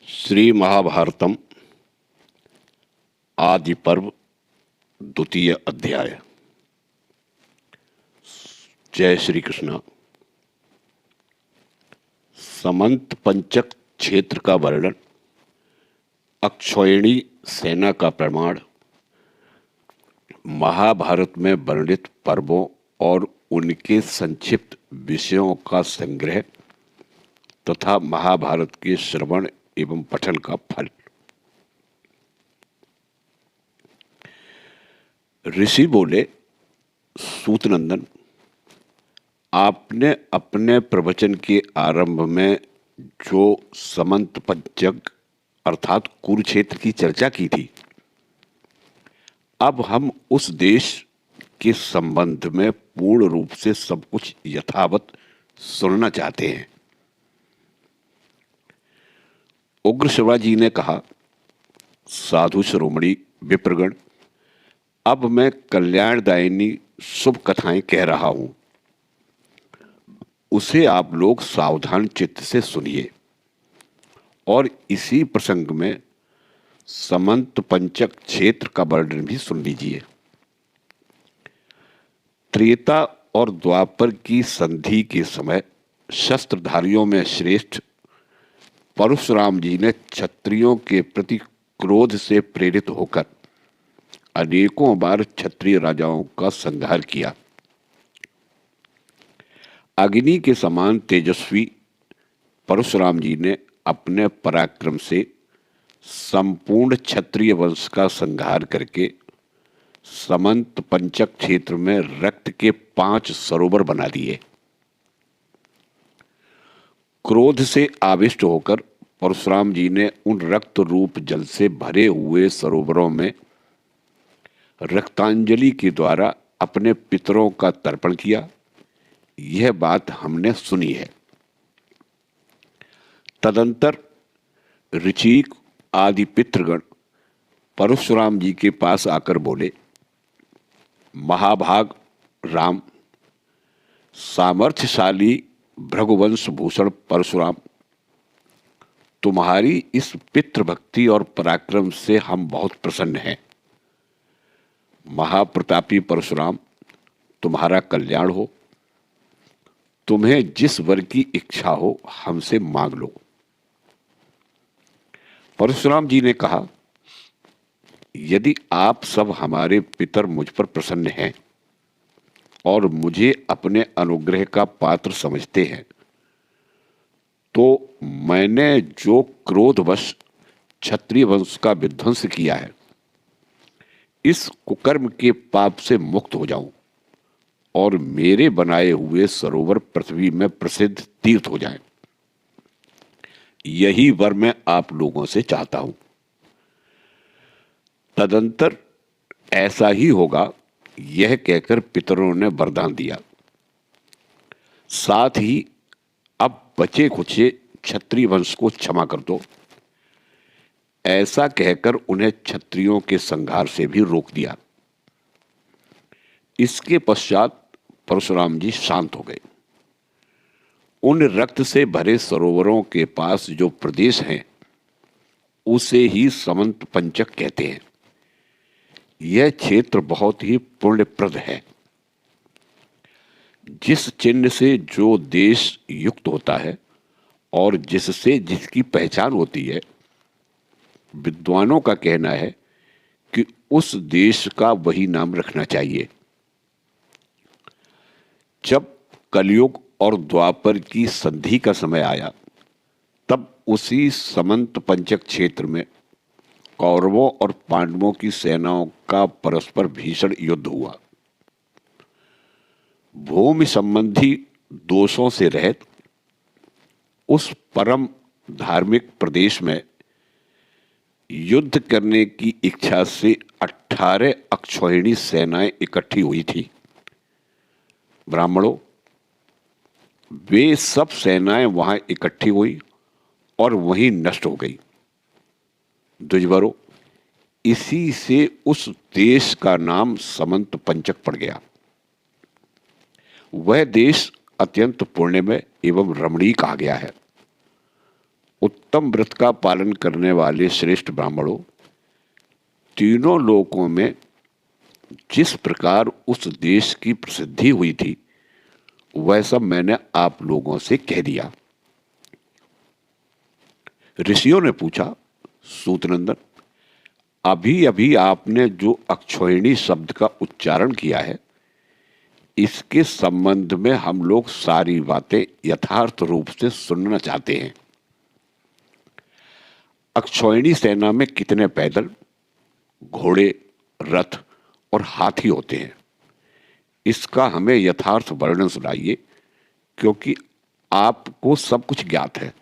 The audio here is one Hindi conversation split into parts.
श्री महाभारतम आदि पर्व द्वितीय अध्याय। जय श्री कृष्ण। समंत पंचक क्षेत्र का वर्णन, अक्षौहिणी सेना का प्रमाण, महाभारत में वर्णित पर्वों और उनके संक्षिप्त विषयों का संग्रह तथा महाभारत के श्रवण एवं पठन का फल। ऋषि बोले, सूतनंदन, आपने अपने प्रवचन के आरंभ में जो समंत पंचक अर्थात कुरुक्षेत्र की चर्चा की थी, अब हम उस देश के संबंध में पूर्ण रूप से सब कुछ यथावत सुनना चाहते हैं। उग्र शिवाजी ने कहा, साधु शिरोमणि विप्रगण, अब मैं कल्याणदायिनी शुभ कथाएं कह रहा हूं, उसे आप लोग सावधान चित्त से सुनिए और इसी प्रसंग में समंत पंचक क्षेत्र का वर्णन भी सुन लीजिए। त्रेता और द्वापर की संधि के समय शस्त्रधारियों में श्रेष्ठ परशुराम जी ने क्षत्रियों के प्रति क्रोध से प्रेरित होकर अनेकों बार क्षत्रिय राजाओं का संहार किया। अग्नि के समान तेजस्वी परशुराम जी ने अपने पराक्रम से संपूर्ण क्षत्रिय वंश का संहार करके समंत पंचक क्षेत्र में रक्त के 5 सरोवर बना दिए। क्रोध से आविष्ट होकर परशुराम जी ने उन रक्त रूप जल से भरे हुए सरोवरों में रक्तांजलि के द्वारा अपने पितरों का तर्पण किया। यह बात हमने सुनी है। तदंतर ऋचिक आदि पितृगण परशुराम जी के पास आकर बोले, महाभाग राम, सामर्थ्यशाली भृगुवंश भूषण परशुराम, तुम्हारी इस पितृभक्ति और पराक्रम से हम बहुत प्रसन्न हैं। महाप्रतापी परशुराम, तुम्हारा कल्याण हो। तुम्हें जिस वर की इच्छा हो हमसे मांग लो। परशुराम जी ने कहा, यदि आप सब हमारे पितर मुझ पर प्रसन्न हैं और मुझे अपने अनुग्रह का पात्र समझते हैं, तो मैंने जो क्रोधवश क्षत्रिय वंश का विध्वंस किया है, इस कुकर्म के पाप से मुक्त हो जाऊं और मेरे बनाए हुए सरोवर पृथ्वी में प्रसिद्ध तीर्थ हो जाएं। यही वर मैं आप लोगों से चाहता हूं। तदंतर ऐसा ही होगा, यह कहकर पितरों ने वरदान दिया। साथ ही अब बचे खुचे क्षत्रिय वंश को क्षमा कर दो, ऐसा कहकर उन्हें क्षत्रियों के संहार से भी रोक दिया। इसके पश्चात परशुराम जी शांत हो गए। उन रक्त से भरे सरोवरों के पास जो प्रदेश हैं, उसे ही समंत पंचक कहते हैं। यह क्षेत्र बहुत ही पुण्यप्रद है। जिस चिन्ह से जो देश युक्त होता है और जिससे जिसकी पहचान होती है, विद्वानों का कहना है कि उस देश का वही नाम रखना चाहिए। जब कलयुग और द्वापर की संधि का समय आया, तब उसी समंत पंचक क्षेत्र में कौरवों और पांडवों की सेनाओं का परस्पर भीषण युद्ध हुआ। भूमि संबंधी दोषों से रहित उस परम धार्मिक प्रदेश में युद्ध करने की इच्छा से 18 अक्षौहिणी सेनाएं इकट्ठी हुई थी। ब्राह्मणों, वे सब सेनाएं वहां इकट्ठी हुई और वहीं नष्ट हो गई। द्विजवरों, इसी से उस देश का नाम समंत पंचक पड़ गया। वह देश अत्यंत पुण्यमय एवं रमणीय कहा गया है। उत्तम व्रत का पालन करने वाले श्रेष्ठ ब्राह्मणों, तीनों लोकों में जिस प्रकार उस देश की प्रसिद्धि हुई थी वह सब मैंने आप लोगों से कह दिया। ऋषियों ने पूछा, सूतनंदन, अभी अभी आपने जो अक्षौहिणी शब्द का उच्चारण किया है, इसके संबंध में हम लोग सारी बातें यथार्थ रूप से सुनना चाहते हैं। अक्षौहिणी सेना में कितने पैदल, घोड़े, रथ और हाथी होते हैं, इसका हमें यथार्थ वर्णन सुनाइए, क्योंकि आपको सब कुछ ज्ञात है।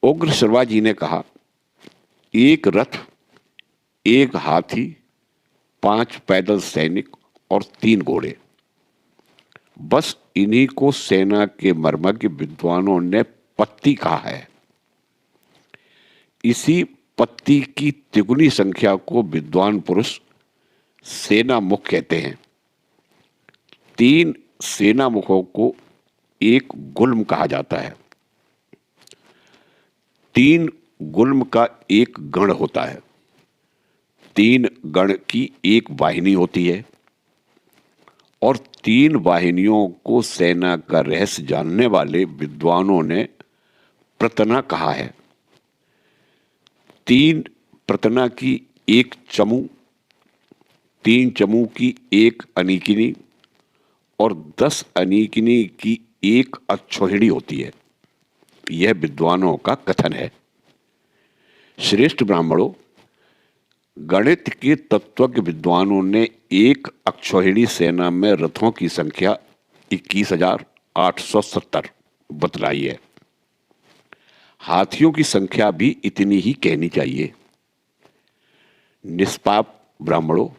उग्र शर्वाजी ने कहा, एक रथ, एक हाथी, 5 पैदल सैनिक और 3 घोड़े, बस इन्हीं को सेना के मर्मज्ञ विद्वानों ने पत्ती कहा है। इसी पत्ती की तिगुनी संख्या को विद्वान पुरुष सेना मुख कहते हैं। 3 सेना मुखों को एक गुल्म कहा जाता है। 3 गुल्म का एक गण होता है। 3 गण की एक वाहिनी होती है और 3 वाहिनियों को सेना का रहस्य जानने वाले विद्वानों ने प्रतना कहा है। 3 प्रतना की एक चमू, 3 चमू की एक अनीकिनी और 10 अनीकिनी की एक अक्षौहिणी होती है। यह विद्वानों का कथन है। श्रेष्ठ ब्राह्मणों, गणित के तत्वज्ञ विद्वानों ने एक अक्षौहिणी सेना में रथों की संख्या 21,870 बतलाई है। हाथियों की संख्या भी इतनी ही कहनी चाहिए। निष्पाप ब्राह्मणों,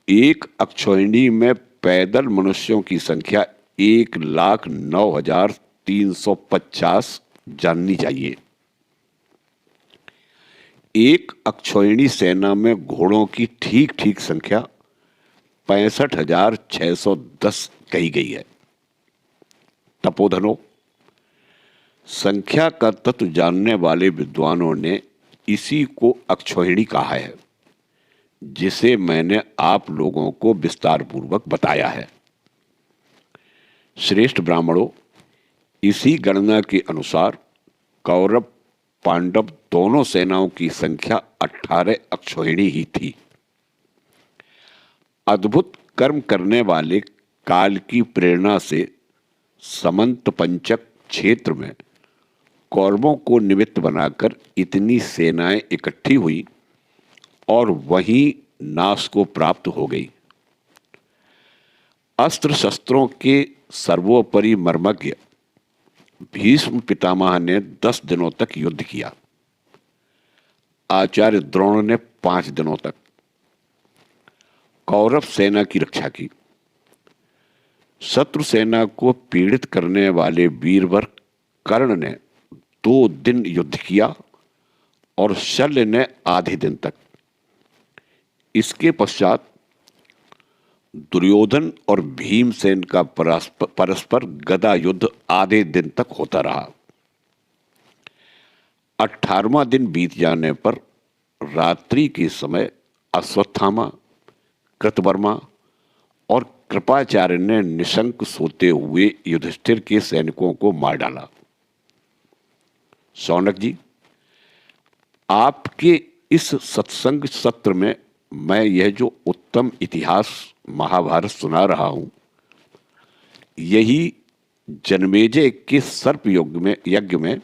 एक अक्षौहिणी में पैदल मनुष्यों की संख्या 1,09,350 जाननी चाहिए। एक अक्षौहिणी सेना में घोड़ों की ठीक ठीक संख्या 65,610 कही गई है। तपोधनों, संख्या का तत्व जानने वाले विद्वानों ने इसी को अक्षौहिणी कहा है, जिसे मैंने आप लोगों को विस्तार पूर्वक बताया है। श्रेष्ठ ब्राह्मणों, इसी गणना के अनुसार कौरव पांडव दोनों सेनाओं की संख्या 18 अक्षौहिणी ही थी। अद्भुत कर्म करने वाले काल की प्रेरणा से समंत पंचक क्षेत्र में कौरवों को निमित्त बनाकर इतनी सेनाएं इकट्ठी हुई और वहीं नाश को प्राप्त हो गई। अस्त्र शस्त्रों के सर्वोपरि मर्मज्ञ भीष्म पितामह ने 10 दिनों तक युद्ध किया। आचार्य द्रोण ने 5 दिनों तक कौरव सेना की रक्षा की। शत्रु सेना को पीड़ित करने वाले वीरवर कर्ण ने 2 दिन युद्ध किया और शल्य ने आधे दिन तक। इसके पश्चात दुर्योधन और भीमसेन का परस्पर गदा युद्ध आधे दिन तक होता रहा। 18वां दिन बीत जाने पर रात्रि के समय अश्वत्थामा, कृतवर्मा और कृपाचार्य ने निशंक सोते हुए युधिष्ठिर के सैनिकों को मार डाला। शौनक जी, आपके इस सत्संग सत्र में मैं यह जो उत्तम इतिहास महाभारत सुना रहा हूं, यही जनमेजय के सर्प यज्ञ में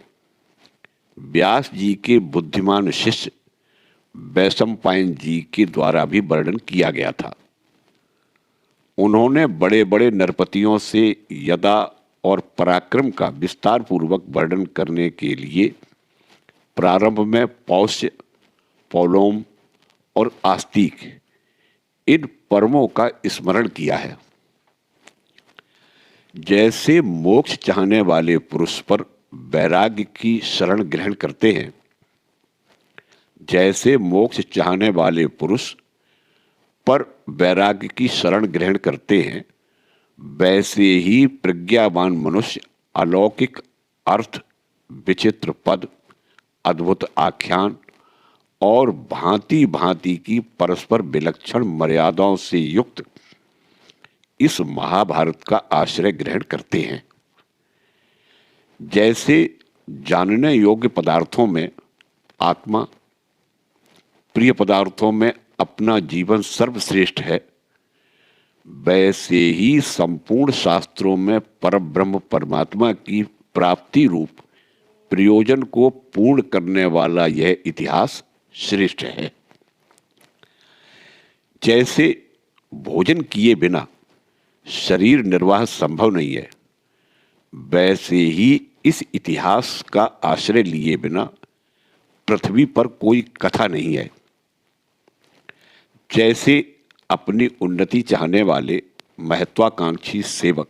व्यास जी के बुद्धिमान शिष्य वैशंपायन जी के द्वारा भी वर्णन किया गया था। उन्होंने बड़े बड़े नरपतियों से यदा और पराक्रम का विस्तार पूर्वक वर्णन करने के लिए प्रारंभ में पौष्य, पौलोम और आस्तिक इन पर्वों का स्मरण किया है। जैसे मोक्ष चाहने वाले पुरुष पर वैराग्य की शरण ग्रहण करते हैं, जैसे मोक्ष चाहने वाले पुरुष पर वैराग्य की शरण ग्रहण करते हैं, वैसे ही प्रज्ञावान मनुष्य अलौकिक अर्थ, विचित्र पद, अद्भुत आख्यान और भांति भांति की परस्पर विलक्षण मर्यादाओं से युक्त इस महाभारत का आश्रय ग्रहण करते हैं। जैसे जानने योग्य पदार्थों में आत्मा, प्रिय पदार्थों में अपना जीवन सर्वश्रेष्ठ है, वैसे ही संपूर्ण शास्त्रों में परब्रह्म परमात्मा की प्राप्ति रूप प्रयोजन को पूर्ण करने वाला यह इतिहास श्रेष्ठ है। जैसे भोजन किए बिना शरीर निर्वाह संभव नहीं है, वैसे ही इस इतिहास का आश्रय लिए बिना पृथ्वी पर कोई कथा नहीं है। जैसे अपनी उन्नति चाहने वाले महत्वाकांक्षी सेवक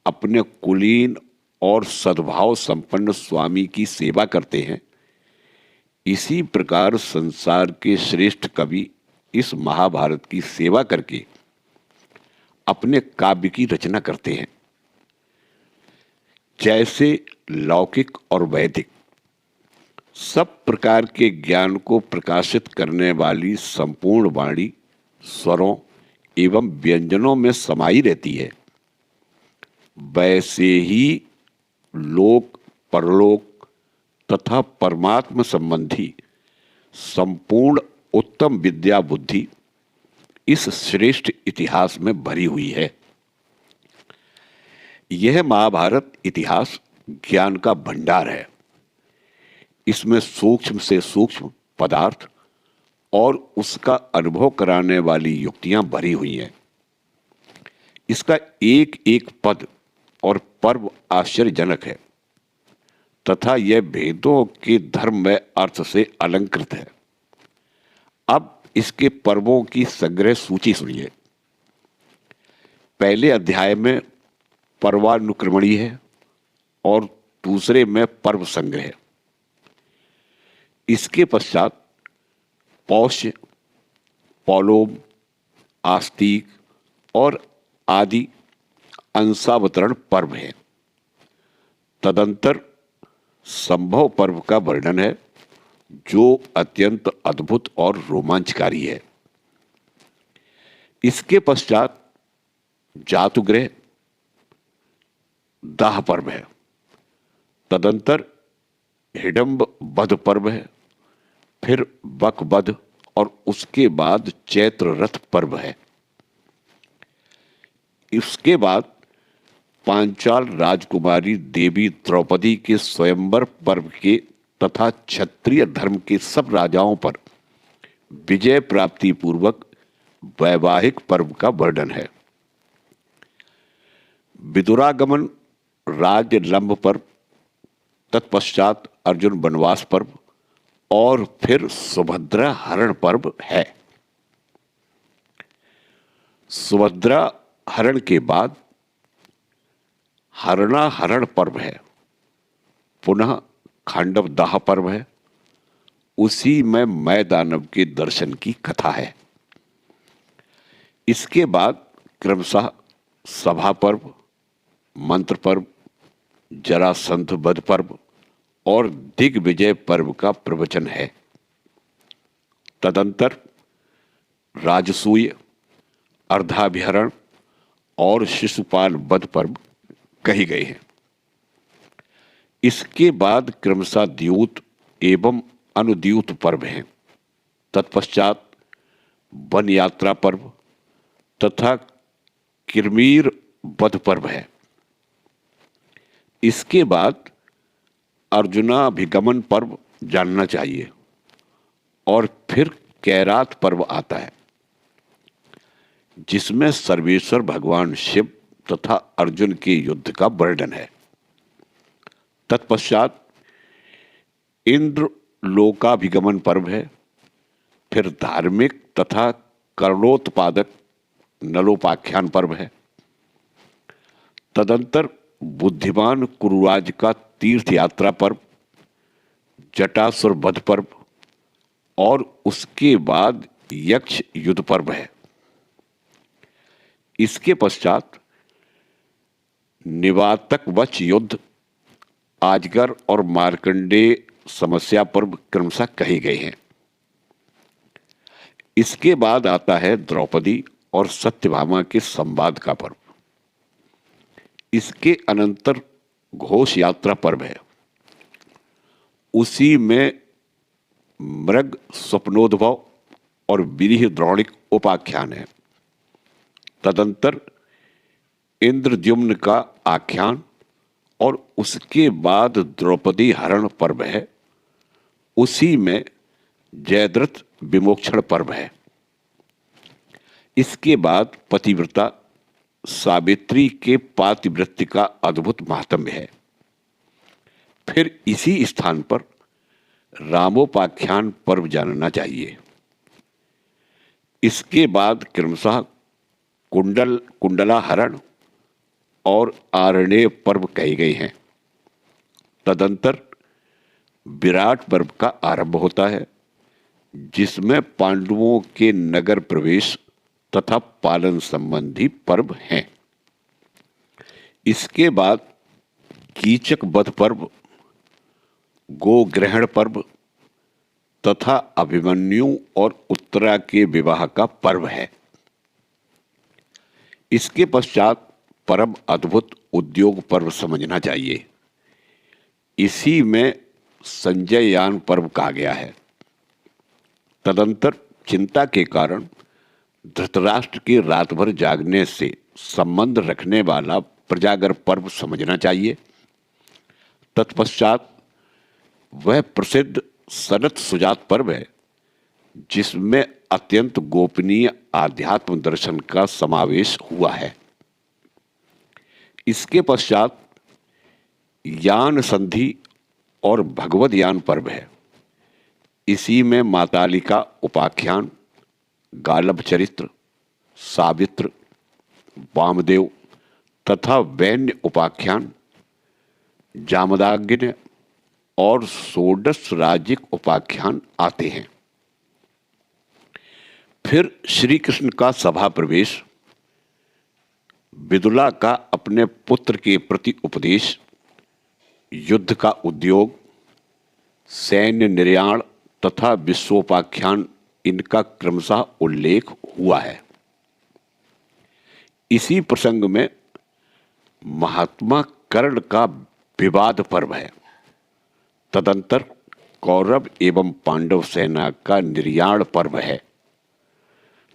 अपने कुलीन और सद्भाव संपन्न स्वामी की सेवा करते हैं, इसी प्रकार संसार के श्रेष्ठ कवि इस महाभारत की सेवा करके अपने काव्य की रचना करते हैं। जैसे लौकिक और वैदिक सब प्रकार के ज्ञान को प्रकाशित करने वाली संपूर्ण वाणी स्वरों एवं व्यंजनों में समाई रहती है, वैसे ही लोक, परलोक तथा परमात्मा संबंधी संपूर्ण उत्तम विद्या बुद्धि इस श्रेष्ठ इतिहास में भरी हुई है। यह महाभारत इतिहास ज्ञान का भंडार है। इसमें सूक्ष्म से सूक्ष्म पदार्थ और उसका अनुभव कराने वाली युक्तियां भरी हुई हैं। इसका एक एक पद और पर्व आश्चर्यजनक है तथा यह भेदों के धर्म में अर्थ से अलंकृत है। अब इसके पर्वों की संग्रह सूची सुनिए। पहले अध्याय में पर्वानुक्रमणी है और दूसरे में पर्व संग्रह। इसके पश्चात पौष्य, पौलोम, आस्तिक और आदि अंशावतरण पर्व है। तदंतर संभव पर्व का वर्णन है, जो अत्यंत अद्भुत और रोमांचकारी है। इसके पश्चात जातुग्रह, दाह पर्व है। तदंतर हिडंब वध पर्व है, फिर बक वध और उसके बाद चैत्र रथ पर्व है। इसके बाद पांचाल राजकुमारी देवी द्रौपदी के स्वयंवर पर्व के तथा क्षत्रिय धर्म के सब राजाओं पर विजय प्राप्ति पूर्वक वैवाहिक पर्व का वर्णन है। विदुरागमन राजलंब पर्व, तत्पश्चात अर्जुन वनवास पर्व और फिर सुभद्रा हरण पर्व है। सुभद्रा हरण के बाद हरणा हरण पर्व है। पुनः खांडव दाह पर्व है। उसी में मैं दानव के दर्शन की कथा है। इसके बाद क्रमशः सभा पर्व, मंत्र पर्व, जरासंध वध पर्व और दिग्विजय पर्व का प्रवचन है। तदंतर राजसूय, अर्धाभिहरण और शिशुपाल वध पर्व कही गई है। इसके बाद क्रमशः द्यूत एवं अनुद्यूत पर्व हैं। तत्पश्चात वन यात्रा पर्व तथा किरमीर वध पर्व है। इसके बाद अर्जुनाभिगमन पर्व जानना चाहिए और फिर कैरात पर्व आता है, जिसमें सर्वेश्वर भगवान शिव तथा अर्जुन के युद्ध का वर्णन है। तत्पश्चात इंद्र लोकाभिगमन पर्व है। फिर धार्मिक तथा कर्णोत्पादक नलोपाख्यान पर्व है। तदंतर बुद्धिमान कुरुराज का तीर्थ यात्रा पर्व, जटासुर वध पर्व और उसके बाद यक्ष युद्ध पर्व है। इसके पश्चात निवातक वच युद्ध, आजगर और मार्कंडेय समस्या पर्व क्रमशः कहे गए हैं। इसके बाद आता है द्रौपदी और सत्यभामा के संवाद का पर्व। इसके अनंतर घोष यात्रा पर्व है। उसी में मृग स्वप्नोद्भव और विरीह द्रोणिक उपाख्यान है। तदंतर इंद्रद्युम्न का आख्यान और उसके बाद द्रौपदी हरण पर्व है। उसी में जयद्रथ विमोक्षण पर्व है। इसके बाद पतिव्रता सावित्री के पातिव्रत्य का अद्भुत महात्म्य है। फिर इसी स्थान पर रामोपाख्यान पर्व जानना चाहिए। इसके बाद क्रमशः कुंडला हरण और आरण्य पर्व कहे गए हैं। तदंतर विराट पर्व का आरंभ होता है, जिसमें पांडवों के नगर प्रवेश तथा पालन संबंधी पर्व हैं। इसके बाद कीचक वध पर्व, गोग्रहण पर्व तथा अभिमन्यु और उत्तरा के विवाह का पर्व है। इसके पश्चात परम अद्भुत उद्योग पर्व समझना चाहिए। इसी में संजय यान पर्व कहा गया है। तदंतर चिंता के कारण धृतराष्ट्र के रात भर जागने से संबंध रखने वाला प्रजागर पर्व समझना चाहिए। तत्पश्चात वह प्रसिद्ध सनत सुजात पर्व है, जिसमें अत्यंत गोपनीय आध्यात्म दर्शन का समावेश हुआ है। इसके पश्चात यान संधि और भगवद यान पर्व है। इसी में मातालिका उपाख्यान, गालभ चरित्र, सावित्र, वामदेव तथा वैन्य उपाख्यान, जामदाग्नि और षोडश राजिक उपाख्यान आते हैं। फिर श्री कृष्ण का सभा प्रवेश, विदुला का अपने पुत्र के प्रति उपदेश, युद्ध का उद्योग, सैन्य निर्याण तथा विश्वोपाख्यान, इनका क्रमशः उल्लेख हुआ है। इसी प्रसंग में महात्मा कर्ण का विवाद पर्व है। तदंतर कौरव एवं पांडव सेना का निर्याण पर्व है।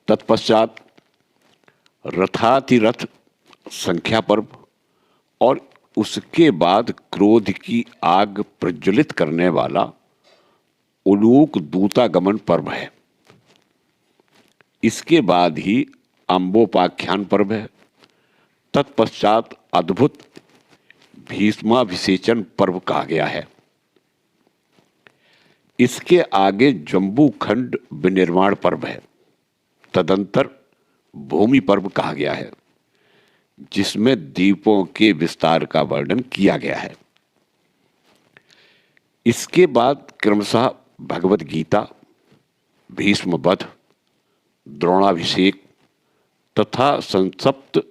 तत्पश्चात रथातिरथ संख्या पर्व और उसके बाद क्रोध की आग प्रज्वलित करने वाला उलूक दूतागमन पर्व है। इसके बाद ही अंबोपाख्यान पर्व है। तत्पश्चात अद्भुत भीष्माभिषेचन पर्व कहा गया है। इसके आगे जम्बूखंड विनिर्माण पर्व है। तदंतर भूमि पर्व कहा गया है, जिसमें द्वीपों के विस्तार का वर्णन किया गया है। इसके बाद क्रमशः भगवद गीता, भीष्म वध, द्रोणाभिषेक तथा संसप्त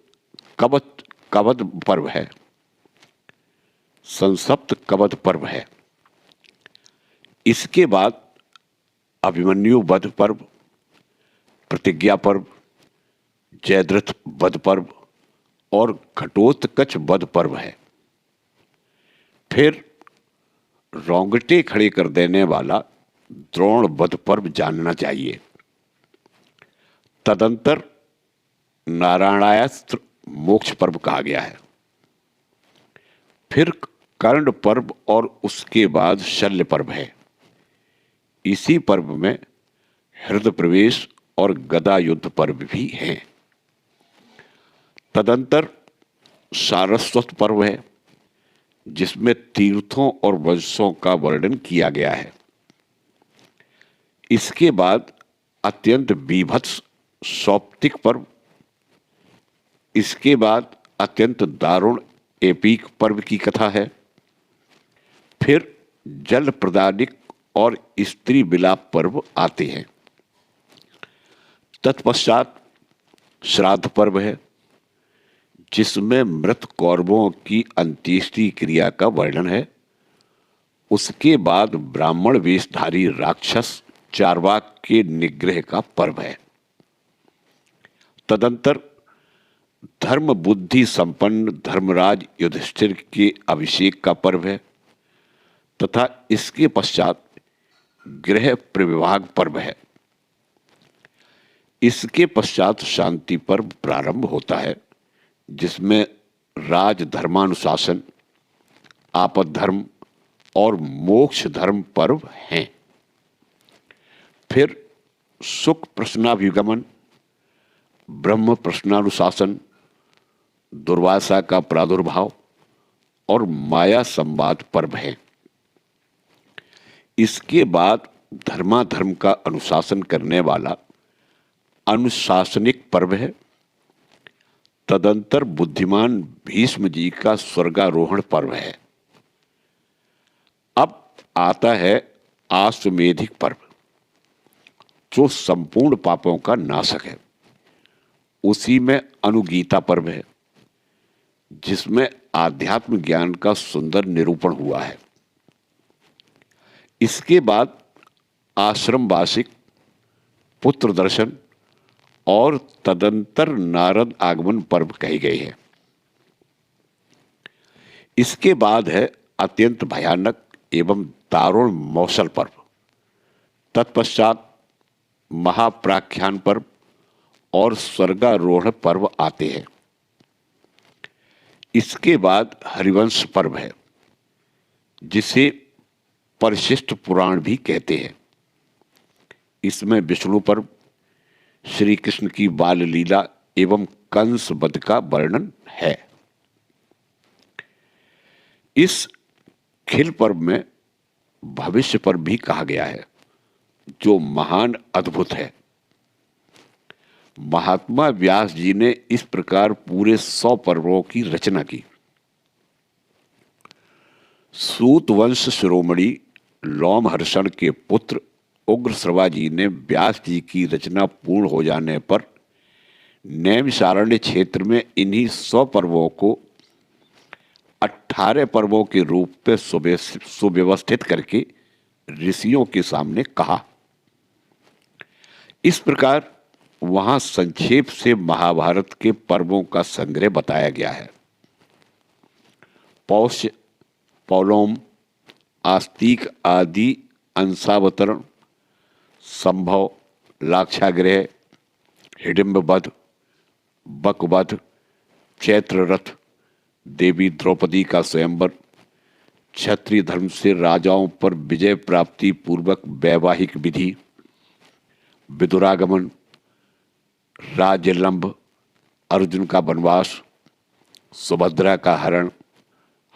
कवद पर्व है। संसप्त कवद पर्व है। इसके बाद अभिमन्यु वध पर्व, प्रतिज्ञा पर्व, जयद्रथ वध पर्व और घटोत्कच वध पर्व है। फिर रोंगटे खड़े कर देने वाला द्रोण वध पर्व जानना चाहिए। तदंतर नारायणास्त्र मोक्ष पर्व कहा गया है। फिर कर्ण पर्व और उसके बाद शल्य पर्व है। इसी पर्व में हृदय प्रवेश और गदा युद्ध पर्व भी हैं। तदंतर सारस्वत पर्व है, जिसमें तीर्थों और वंशों का वर्णन किया गया है। इसके बाद अत्यंत बीभत्स सौप्तिक पर्व, इसके बाद अत्यंत दारुण एपीक पर्व की कथा है। फिर जल प्रदानिक और स्त्री विलाप पर्व आते हैं। तत्पश्चात श्राद्ध पर्व है, जिसमें मृत कौरवों की अंत्येष्टि क्रिया का वर्णन है उसके बाद ब्राह्मण वेशधारी राक्षस चार्वाक के निग्रह का पर्व है। तदंतर धर्म बुद्धि संपन्न धर्मराज युधिष्ठिर के अभिषेक का पर्व है तथा इसके पश्चात गृह प्रविभाग पर्व है। इसके पश्चात शांति पर्व प्रारंभ होता है, जिसमें राज धर्मानुशासन, आपद धर्म और मोक्ष धर्म पर्व हैं। फिर सुख प्रश्नाभिगमन, ब्रह्म प्रश्नानुशासन, दुर्वासा का प्रादुर्भाव और माया संवाद पर्व हैं। इसके बाद धर्माधर्म का अनुशासन करने वाला अनुशासनिक पर्व है। तदंतर बुद्धिमान भीष्म जी का स्वर्गारोहण पर्व है। अब आता है आश्वमेधिक पर्व, जो संपूर्ण पापों का नाशक है। उसी में अनुगीता पर्व है, जिसमें आध्यात्म ज्ञान का सुंदर निरूपण हुआ है। इसके बाद आश्रम वासिक, पुत्र दर्शन और तदंतर नारद आगमन पर्व कहे गए हैं। इसके बाद है अत्यंत भयानक एवं दारुण मौसल पर्व। तत्पश्चात महाप्राख्यान पर्व और स्वर्गारोहण पर्व आते हैं। इसके बाद हरिवंश पर्व है, जिसे परिशिष्ट पुराण भी कहते हैं। इसमें विष्णु पर्व, श्री कृष्ण की बाल लीला एवं कंस वध का वर्णन है। इस खिल पर्व में भविष्य पर्व भी कहा गया है, जो महान अद्भुत है। महात्मा व्यास जी ने इस प्रकार पूरे 100 पर्वों की रचना की। सूत वंश शिरोमणि लोमहर्षण के पुत्र उग्रश्रवा जी ने व्यास जी की रचना पूर्ण हो जाने पर नैमिषारण्य क्षेत्र में इन्हीं 100 पर्वों को 18 पर्वों के रूप में सुव्यवस्थित करके ऋषियों के सामने कहा। इस प्रकार वहां संक्षेप से महाभारत के पर्वों का संग्रह बताया गया है। पौष्य, पौलोम, आस्तिक आदि अंशावतरण, संभव, लाक्षागृह, हिडिंब वध, बकवध, चैत्र रथ, देवी द्रौपदी का स्वयंवर, क्षत्रिय धर्म से राजाओं पर विजय प्राप्ति पूर्वक वैवाहिक विधि, विदुरागमन, राज्यलंब, अर्जुन का वनवास, सुभद्रा का हरण,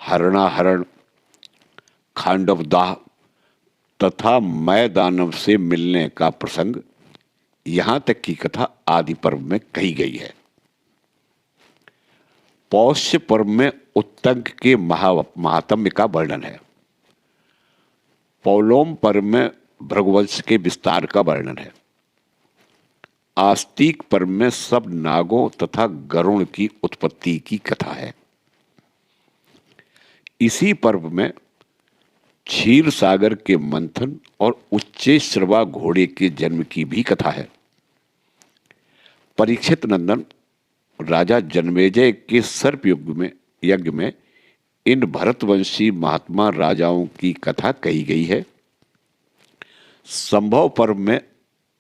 हरणाहरण, खांडव दाह तथा मय दानव से मिलने का प्रसंग, यहां तक की कथा आदि पर्व में कही गई है। पौष्य पर्व में उत्तंक के महात्म्य का वर्णन है। पौलोम पर्व में भृगुवंश के विस्तार का वर्णन है। आस्तिक पर्व में सब नागों तथा गरुण की उत्पत्ति की कथा है। इसी पर्व में क्षीर सागर के मंथन और उच्चेश्रवा घोड़े के जन्म की भी कथा है। परीक्षित नंदन राजा जन्मेजय के सर्प यज्ञ में इन भरतवंशी महात्मा राजाओं की कथा कही गई है। संभव पर्व में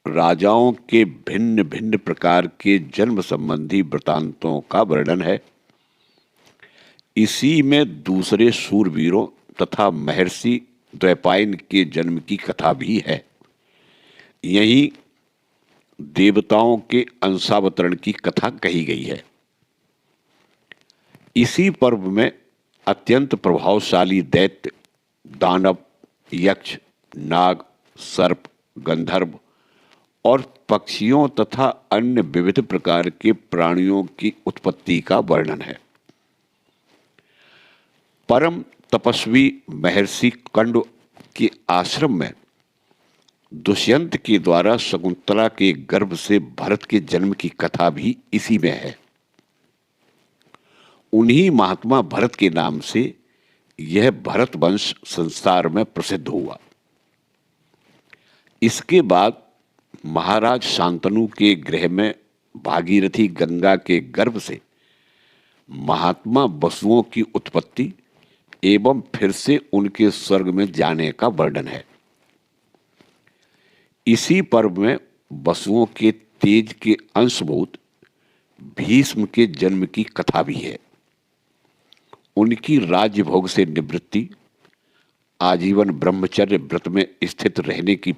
राजाओं के भिन्न भिन्न प्रकार के जन्म संबंधी वृतांतों का वर्णन है। इसी में दूसरे शूरवीरों तथा महर्षि द्वैपायन के जन्म की कथा भी है। यहीं देवताओं के अंशावतरण की कथा कही गई है। इसी पर्व में अत्यंत प्रभावशाली दैत्य, दानव, यक्ष, नाग, सर्प, गंधर्व और पक्षियों तथा अन्य विविध प्रकार के प्राणियों की उत्पत्ति का वर्णन है। परम तपस्वी महर्षि कंड के आश्रम में दुष्यंत के द्वारा शकुंतला के गर्भ से भरत के जन्म की कथा भी इसी में है। उन्हीं महात्मा भरत के नाम से यह भरत वंश संसार में प्रसिद्ध हुआ। इसके बाद महाराज शांतनु के गृह में भागीरथी गंगा के गर्भ से महात्मा वसुओं की उत्पत्ति एवं फिर से उनके स्वर्ग में जाने का वर्णन है। इसी पर्व में वसुओं के तेज के अंशभूत भीष्म के जन्म की कथा भी है। उनकी राज्य भोग से निवृत्ति, आजीवन ब्रह्मचर्य व्रत में स्थित रहने की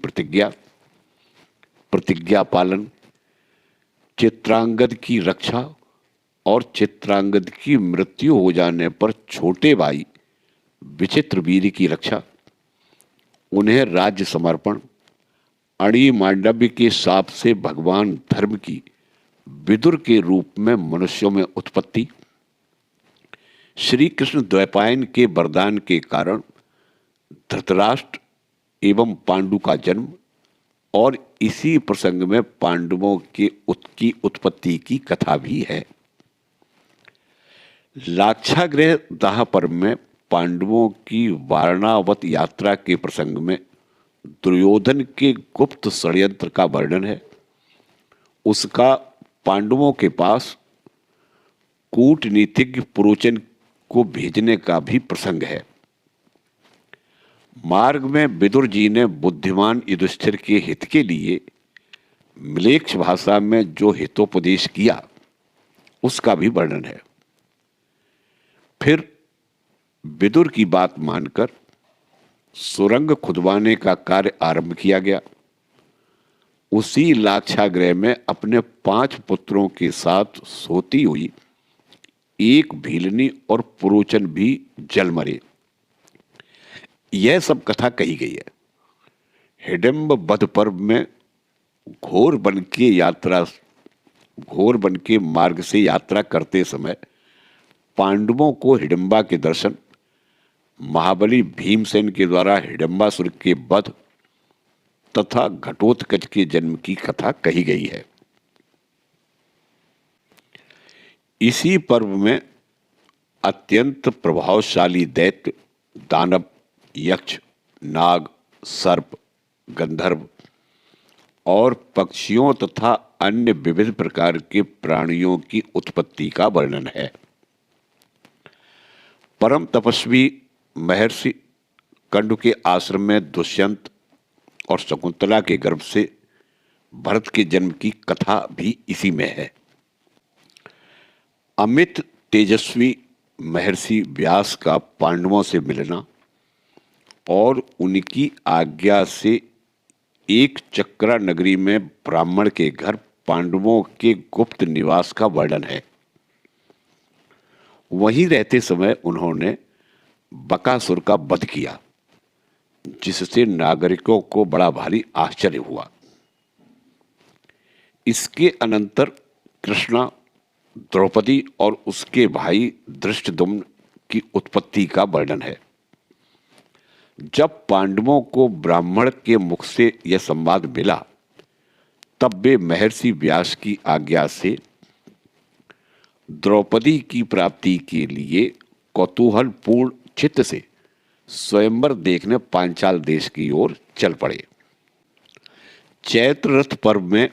प्रतिज्ञा पालन, चित्रांगद की रक्षा और चित्रांगद की मृत्यु हो जाने पर छोटे भाई विचित्रवीर्य की रक्षा, उन्हें राज्य समर्पण, अणि मांडव्य के शाप से भगवान धर्म की विदुर के रूप में मनुष्यों में उत्पत्ति, श्री कृष्ण द्वैपायन के वरदान के कारण धृतराष्ट्र एवं पांडु का जन्म और इसी प्रसंग में पांडवों की उत्पत्ति की कथा भी है। लाक्षागृह दाह पर्व में पांडवों की वारणावत यात्रा के प्रसंग में दुर्योधन के गुप्त षड्यंत्र का वर्णन है। उसका पांडवों के पास कूटनीतिज्ञ पुरोचन को भेजने का भी प्रसंग है। मार्ग में विदुर जी ने बुद्धिमान युधिष्ठिर के हित के लिए म्लेच्छ भाषा में जो हितोपदेश किया उसका भी वर्णन है। फिर विदुर की बात मानकर सुरंग खुदवाने का कार्य आरंभ किया गया। उसी लाक्षागृह में अपने 5 पुत्रों के साथ सोती हुई एक भीलनी और पुरोचन भी जल मरे। यह सब कथा कही गई है। हिडिंब वध पर्व में घोर बन के मार्ग से यात्रा करते समय पांडवों को हिडिंबा के दर्शन, महाबली भीमसेन के द्वारा हिडिंबासुर के वध तथा घटोत्कच के जन्म की कथा कही गई है। इसी पर्व में अत्यंत प्रभावशाली दैत्य, दानव, यक्ष, नाग, सर्प, गंधर्व और पक्षियों तथा अन्य विविध प्रकार के प्राणियों की उत्पत्ति का वर्णन है। परम तपस्वी महर्षि कंडु के आश्रम में दुष्यंत और शकुंतला के गर्भ से भरत के जन्म की कथा भी इसी में है। अमित तेजस्वी महर्षि व्यास का पांडवों से मिलना और उनकी आज्ञा से एक चक्रा नगरी में ब्राह्मण के घर पांडवों के गुप्त निवास का वर्णन है। वहीं रहते समय उन्होंने बकासुर का वध किया, जिससे नागरिकों को बड़ा भारी आश्चर्य हुआ। इसके अनंतर कृष्णा, द्रौपदी और उसके भाई धृष्टद्युम्न की उत्पत्ति का वर्णन है। जब पांडवों को ब्राह्मण के मुख से यह संवाद मिला, तब वे महर्षि व्यास की आज्ञा से द्रौपदी की प्राप्ति के लिए कौतूहलपूर्ण चित्त से स्वयंवर देखने पांचाल देश की ओर चल पड़े। चैत्र रथ पर्व में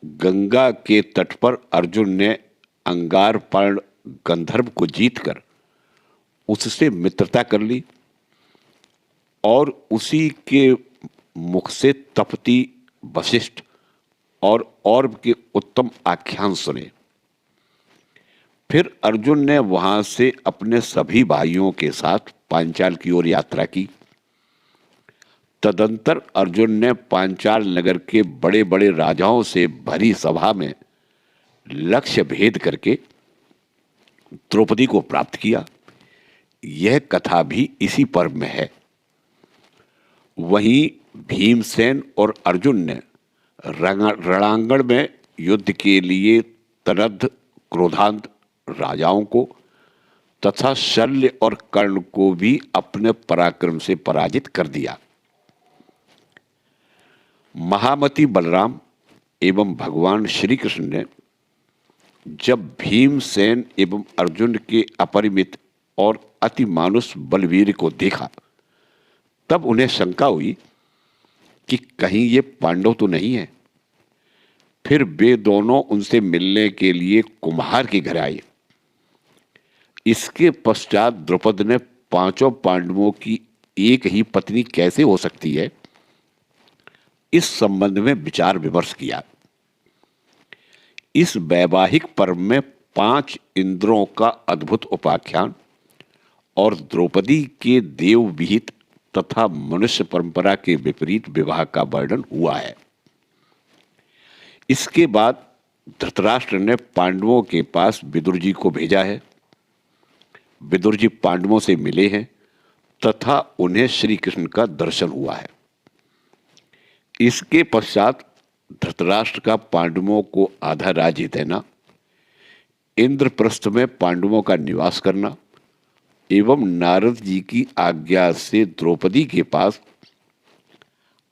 गंगा के तट पर अर्जुन ने अंगारपर्ण गंधर्व को जीतकर उससे मित्रता कर ली और उसी के मुख से तपती, वशिष्ठ और और्व के उत्तम आख्यान सुने। फिर अर्जुन ने वहां से अपने सभी भाइयों के साथ पांचाल की ओर यात्रा की। तदंतर अर्जुन ने पांचाल नगर के बड़े बड़े राजाओं से भरी सभा में लक्ष्य भेद करके द्रौपदी को प्राप्त किया। यह कथा भी इसी पर्व में है। वहीं भीमसेन और अर्जुन ने रणांगण में युद्ध के लिए तनद्ध, क्रोधांत राजाओं को तथा शल्य और कर्ण को भी अपने पराक्रम से पराजित कर दिया। महामती बलराम एवं भगवान श्री कृष्ण ने जब भीमसेन एवं अर्जुन के अपरिमित और अति मानुष बलवीर को देखा, तब उन्हें शंका हुई कि कहीं ये पांडव तो नहीं है। फिर वे दोनों उनसे मिलने के लिए कुम्हार के घर आए। इसके पश्चात द्रौपदी ने पांचों पांडवों की एक ही पत्नी कैसे हो सकती है, इस संबंध में विचार विमर्श किया। इस वैवाहिक पर्व में 5 इंद्रों का अद्भुत उपाख्यान और द्रौपदी के देव विहित तथा मनुष्य परंपरा के विपरीत विवाह का वर्णन हुआ है। इसके बाद धृतराष्ट्र ने पांडवों के पास विदुर जी को भेजा है। विदुर जी पांडवों से मिले हैं तथा उन्हें श्री कृष्ण का दर्शन हुआ है। इसके पश्चात धृतराष्ट्र का पांडवों को आधा राज्य देना, इंद्रप्रस्थ में पांडवों का निवास करना एवं नारद जी की आज्ञा से द्रौपदी के पास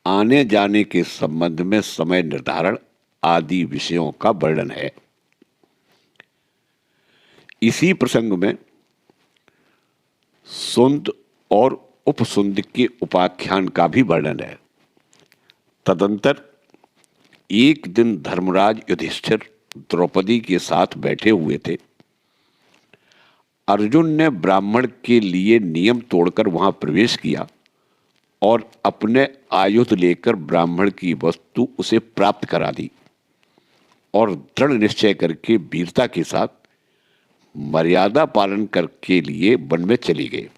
आने जाने के संबंध में समय निर्धारण आदि विषयों का वर्णन है। इसी प्रसंग में सुंद और उपसुंद के उपाख्यान का भी वर्णन है। तदंतर एक दिन धर्मराज युधिष्ठिर द्रौपदी के साथ बैठे हुए थे। अर्जुन ने ब्राह्मण के लिए नियम तोड़कर वहां प्रवेश किया और अपने आयुध लेकर ब्राह्मण की वस्तु उसे प्राप्त करा दी और दृढ़ निश्चय करके वीरता के साथ मर्यादा पालन करके लिए वन में चली गई।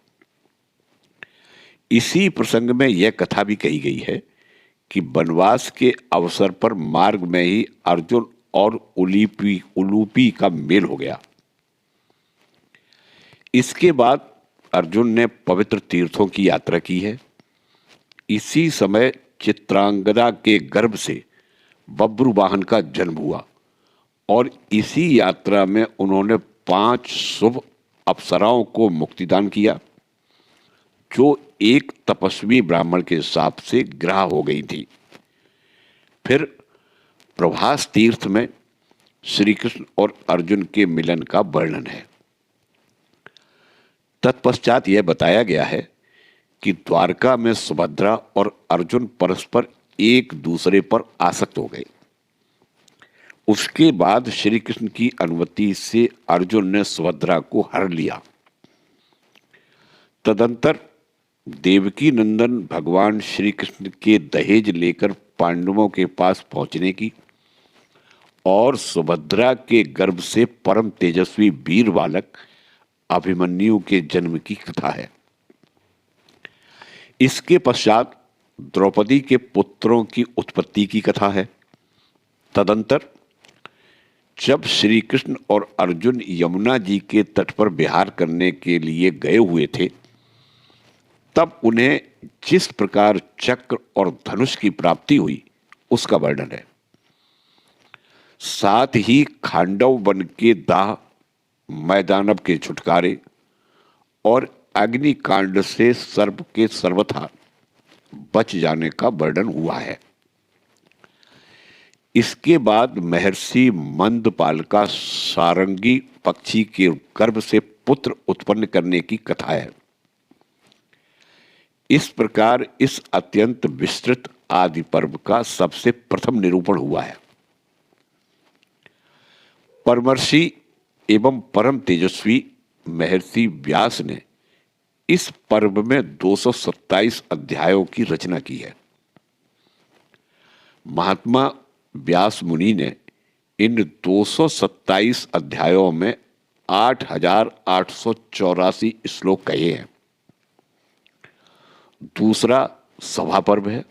इसी प्रसंग में यह कथा भी कही गई है कि वनवास के अवसर पर मार्ग में ही अर्जुन और उलूपी का मेल हो गया। इसके बाद अर्जुन ने पवित्र तीर्थों की यात्रा की है। इसी समय चित्रांगदा के गर्भ से बब्रुवाहन का जन्म हुआ और इसी यात्रा में उन्होंने 5 शुभ अप्सराओं को मुक्तिदान किया, जो एक तपस्वी ब्राह्मण के शाप से ग्राह हो गई थी। फिर प्रभास तीर्थ में श्री कृष्ण और अर्जुन के मिलन का वर्णन है। तत्पश्चात यह बताया गया है कि द्वारका में सुभद्रा और अर्जुन परस्पर एक दूसरे पर आसक्त हो गए। उसके बाद श्री कृष्ण की अनुमति से अर्जुन ने सुभद्रा को हर लिया। तदंतर देवकी नंदन भगवान श्री कृष्ण के दहेज लेकर पांडवों के पास पहुंचने की और सुभद्रा के गर्भ से परम तेजस्वी वीर बालक अभिमन्यु के जन्म की कथा है। इसके पश्चात द्रौपदी के पुत्रों की उत्पत्ति की कथा है। तदंतर जब श्री कृष्ण और अर्जुन यमुना जी के तट पर विहार करने के लिए गए हुए थे, तब उन्हें जिस प्रकार चक्र और धनुष की प्राप्ति हुई उसका वर्णन है। साथ ही खांडव वन के दाह, मैदानव के छुटकारे और अग्निकांड से सर्प के सर्वथा बच जाने का वर्णन हुआ है। इसके बाद महर्षि मंदपाल का सारंगी पक्षी के गर्भ से पुत्र उत्पन्न करने की कथा है। इस प्रकार इस अत्यंत विस्तृत आदि पर्व का सबसे प्रथम निरूपण हुआ है। परमर्षि एवं परम तेजस्वी महर्षि व्यास ने इस पर्व में 227 अध्यायों की रचना की है। महात्मा व्यास मुनि ने इन 227 अध्यायों में 8,884 श्लोक कहे हैं। दूसरा सभा पर्व है।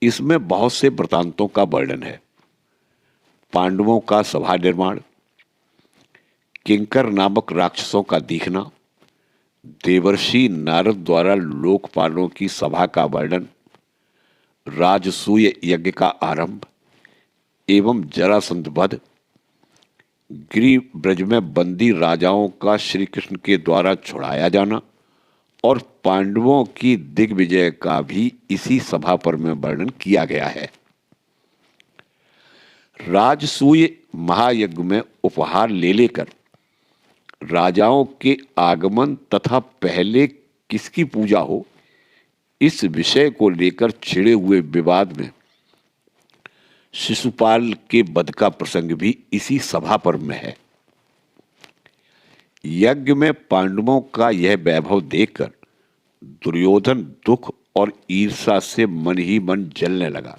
इसमें बहुत से वृतांतों का वर्णन है। पांडवों का सभा निर्माण, किंकर नामक राक्षसों का दिखना, देवर्षि नारद द्वारा लोकपालों की सभा का वर्णन, राजसूय यज्ञ का आरंभ एवं जरासंध वध, गिरि ब्रज में बंदी राजाओं का श्री कृष्ण के द्वारा छुड़ाया जाना और पांडवों की दिग्विजय का भी इसी सभा पर में वर्णन किया गया है। राजसूय महायज्ञ में उपहार ले लेकर राजाओं के आगमन तथा पहले किसकी पूजा हो, इस विषय को लेकर छिड़े हुए विवाद में शिशुपाल के वध का प्रसंग भी इसी सभा पर्व में है। यज्ञ में पांडवों का यह वैभव देखकर दुर्योधन दुख और ईर्ष्या से मन ही मन जलने लगा।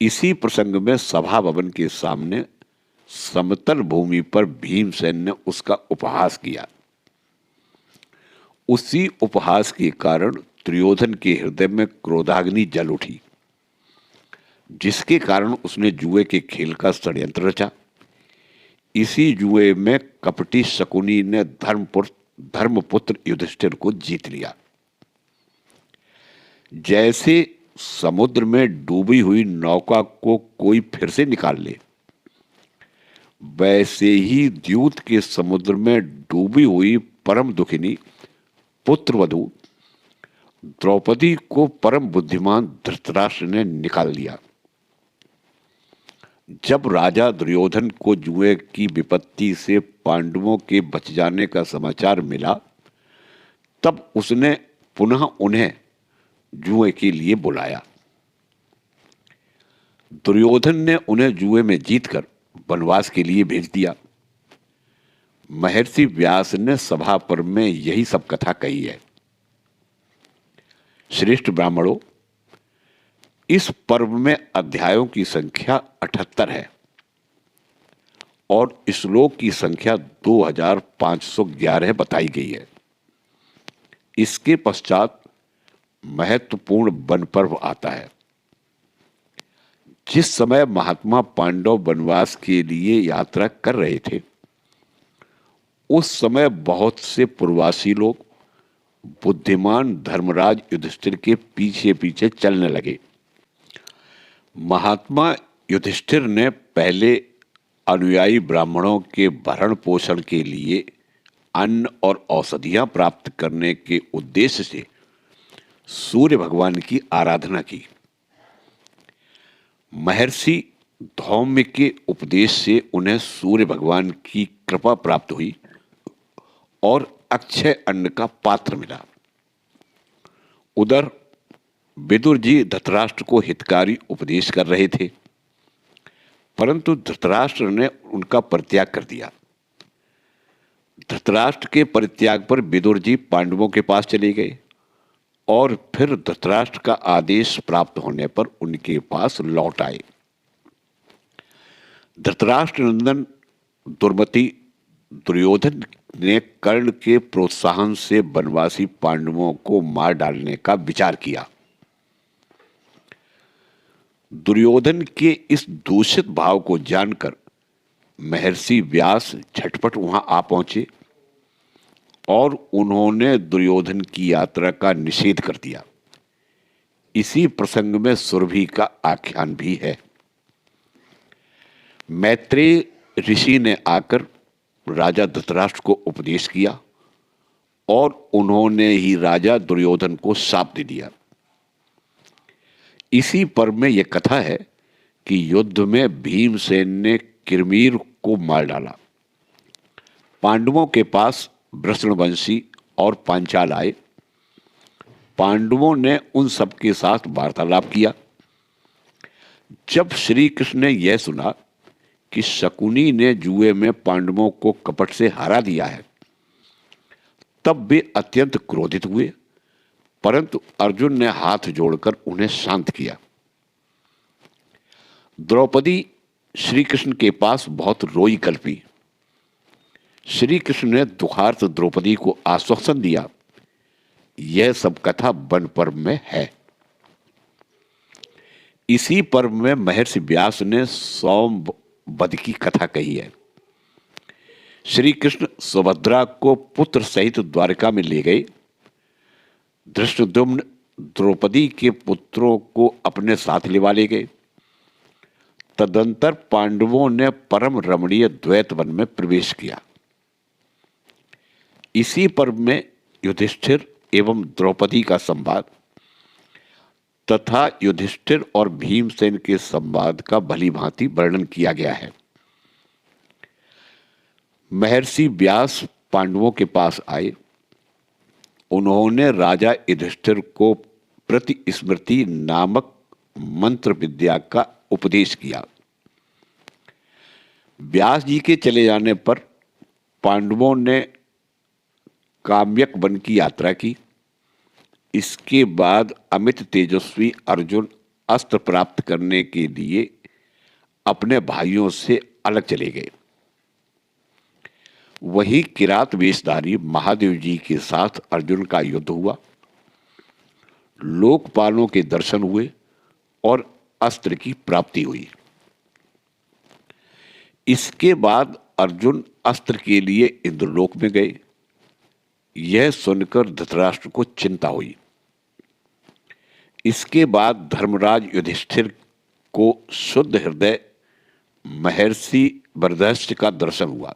इसी प्रसंग में सभा भवन के सामने समतल भूमि पर भीमसेन ने उसका उपहास किया। उसी उपहास के कारण दुर्योधन के हृदय में क्रोधाग्नि जल उठी, जिसके कारण उसने जुए के खेल का षड्यंत्र रचा। इसी जुए में कपटी शकुनी ने धर्मपुत्र युधिष्ठिर को जीत लिया। जैसे समुद्र में डूबी हुई नौका को कोई फिर से निकाल ले, वैसे ही द्यूत के समुद्र में डूबी हुई परम दुखिनी पुत्रवधू द्रौपदी को परम बुद्धिमान धृतराष्ट्र ने निकाल लिया। जब राजा दुर्योधन को जुए की विपत्ति से पांडवों के बच जाने का समाचार मिला, तब उसने पुनः उन्हें जुए के लिए बुलाया। दुर्योधन ने उन्हें जुए में जीतकर वनवास के लिए भेज दिया। महर्षि व्यास ने सभा पर्व में यही सब कथा कही है। श्रेष्ठ ब्राह्मणों, इस पर्व में अध्यायों की संख्या 78 है और श्लोक की संख्या 2511 बताई गई है। इसके पश्चात महत्वपूर्ण वन पर्व आता है। जिस समय महात्मा पांडव वनवास के लिए यात्रा कर रहे थे, उस समय बहुत से पूर्ववासी लोग बुद्धिमान धर्मराज युधिष्ठिर के पीछे पीछे चलने लगे। महात्मा युधिष्ठिर ने पहले अनुयायी ब्राह्मणों के भरण पोषण के लिए अन्न और औषधियां प्राप्त करने के उद्देश्य से सूर्य भगवान की आराधना की। महर्षि धौम्य के उपदेश से उन्हें सूर्य भगवान की कृपा प्राप्त हुई और अक्षय अन्न का पात्र मिला। उधर विदुर जी धृतराष्ट्र को हितकारी उपदेश कर रहे थे, परंतु धृतराष्ट्र ने उनका परित्याग कर दिया। धृतराष्ट्र के परित्याग पर विदुर जी पांडवों के पास चले गए और फिर धृतराष्ट्र का आदेश प्राप्त होने पर उनके पास लौट आए। धृतराष्ट्र नंदन दुर्मति दुर्योधन ने कर्ण के प्रोत्साहन से वनवासी पांडवों को मार डालने का विचार किया। दुर्योधन के इस दूषित भाव को जानकर महर्षि व्यास झटपट वहां आ पहुंचे और उन्होंने दुर्योधन की यात्रा का निषेध कर दिया। इसी प्रसंग में सुरभि का आख्यान भी है। मैत्रेय ऋषि ने आकर राजा धृतराष्ट्र को उपदेश किया और उन्होंने ही राजा दुर्योधन को शाप दे दिया। इसी पर्व में यह कथा है कि युद्ध में भीमसेन ने किरमीर को मार डाला। पांडवों के पास वृषणवंशी और पांचाल आए। पांडवों ने उन सबके साथ वार्तालाप किया। जब श्री कृष्ण ने यह सुना कि शकुनी ने जुए में पांडवों को कपट से हरा दिया है, तब वे अत्यंत क्रोधित हुए, परंतु अर्जुन ने हाथ जोड़कर उन्हें शांत किया। द्रौपदी श्री कृष्ण के पास बहुत रोई कल्पी। श्री कृष्ण ने दुखार्त द्रौपदी को आश्वासन दिया। यह सब कथा वन पर्व में है। इसी पर्व में महर्षि व्यास ने सोम वध की कथा कही है। श्री कृष्ण सुभद्रा को पुत्र सहित द्वारका में ले गए। धृष्टद्युम्न द्रौपदी के पुत्रों को अपने साथ लिवा ले गए। तदंतर पांडवों ने परम रमणीय द्वैत वन में प्रवेश किया। इसी पर्व में युधिष्ठिर एवं द्रौपदी का संवाद तथा युधिष्ठिर और भीमसेन के संवाद का भली भांति वर्णन किया गया है। महर्षि व्यास पांडवों के पास आए। उन्होंने राजा युधिष्ठिर को प्रतिस्मृति नामक मंत्र विद्या का उपदेश किया। व्यास जी के चले जाने पर पांडवों ने काम्यक वन की यात्रा की। इसके बाद अमित तेजस्वी अर्जुन अस्त्र प्राप्त करने के लिए अपने भाइयों से अलग चले गए। वही किरात वेशधारी महादेव जी के साथ अर्जुन का युद्ध हुआ। लोकपालों के दर्शन हुए और अस्त्र की प्राप्ति हुई। इसके बाद अर्जुन अस्त्र के लिए इंद्रलोक में गए। यह सुनकर धृतराष्ट्र को चिंता हुई। इसके बाद धर्मराज युधिष्ठिर को शुद्ध हृदय महर्षि बर्दहस्त का दर्शन हुआ।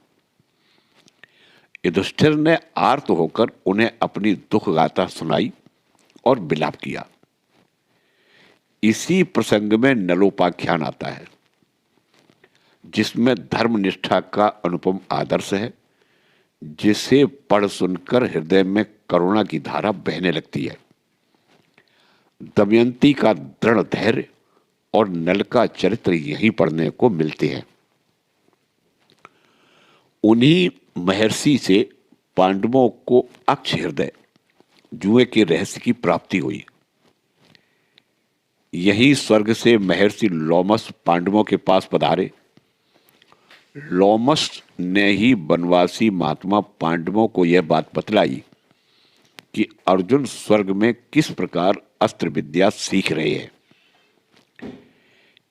युधिष्ठिर ने आर्त होकर उन्हें अपनी दुख गाथा सुनाई और विलाप किया। इसी प्रसंग में नलोपाख्यान आता है, जिसमें धर्मनिष्ठा का अनुपम आदर्श है, जिसे पढ़ सुनकर हृदय में करुणा की धारा बहने लगती है। दमयंती का दृढ़ धैर्य और नल का चरित्र यहीं पढ़ने को मिलते हैं। उन्हीं महर्षि से पांडवों को अक्ष हृदय जुए के रहस्य की प्राप्ति हुई। यही स्वर्ग से महर्षि लोमस पांडवों के पास पधारे। लोमस ने ही वनवासी महात्मा पांडवों को यह बात बतलाई कि अर्जुन स्वर्ग में किस प्रकार अस्त्र विद्या सीख रहे हैं।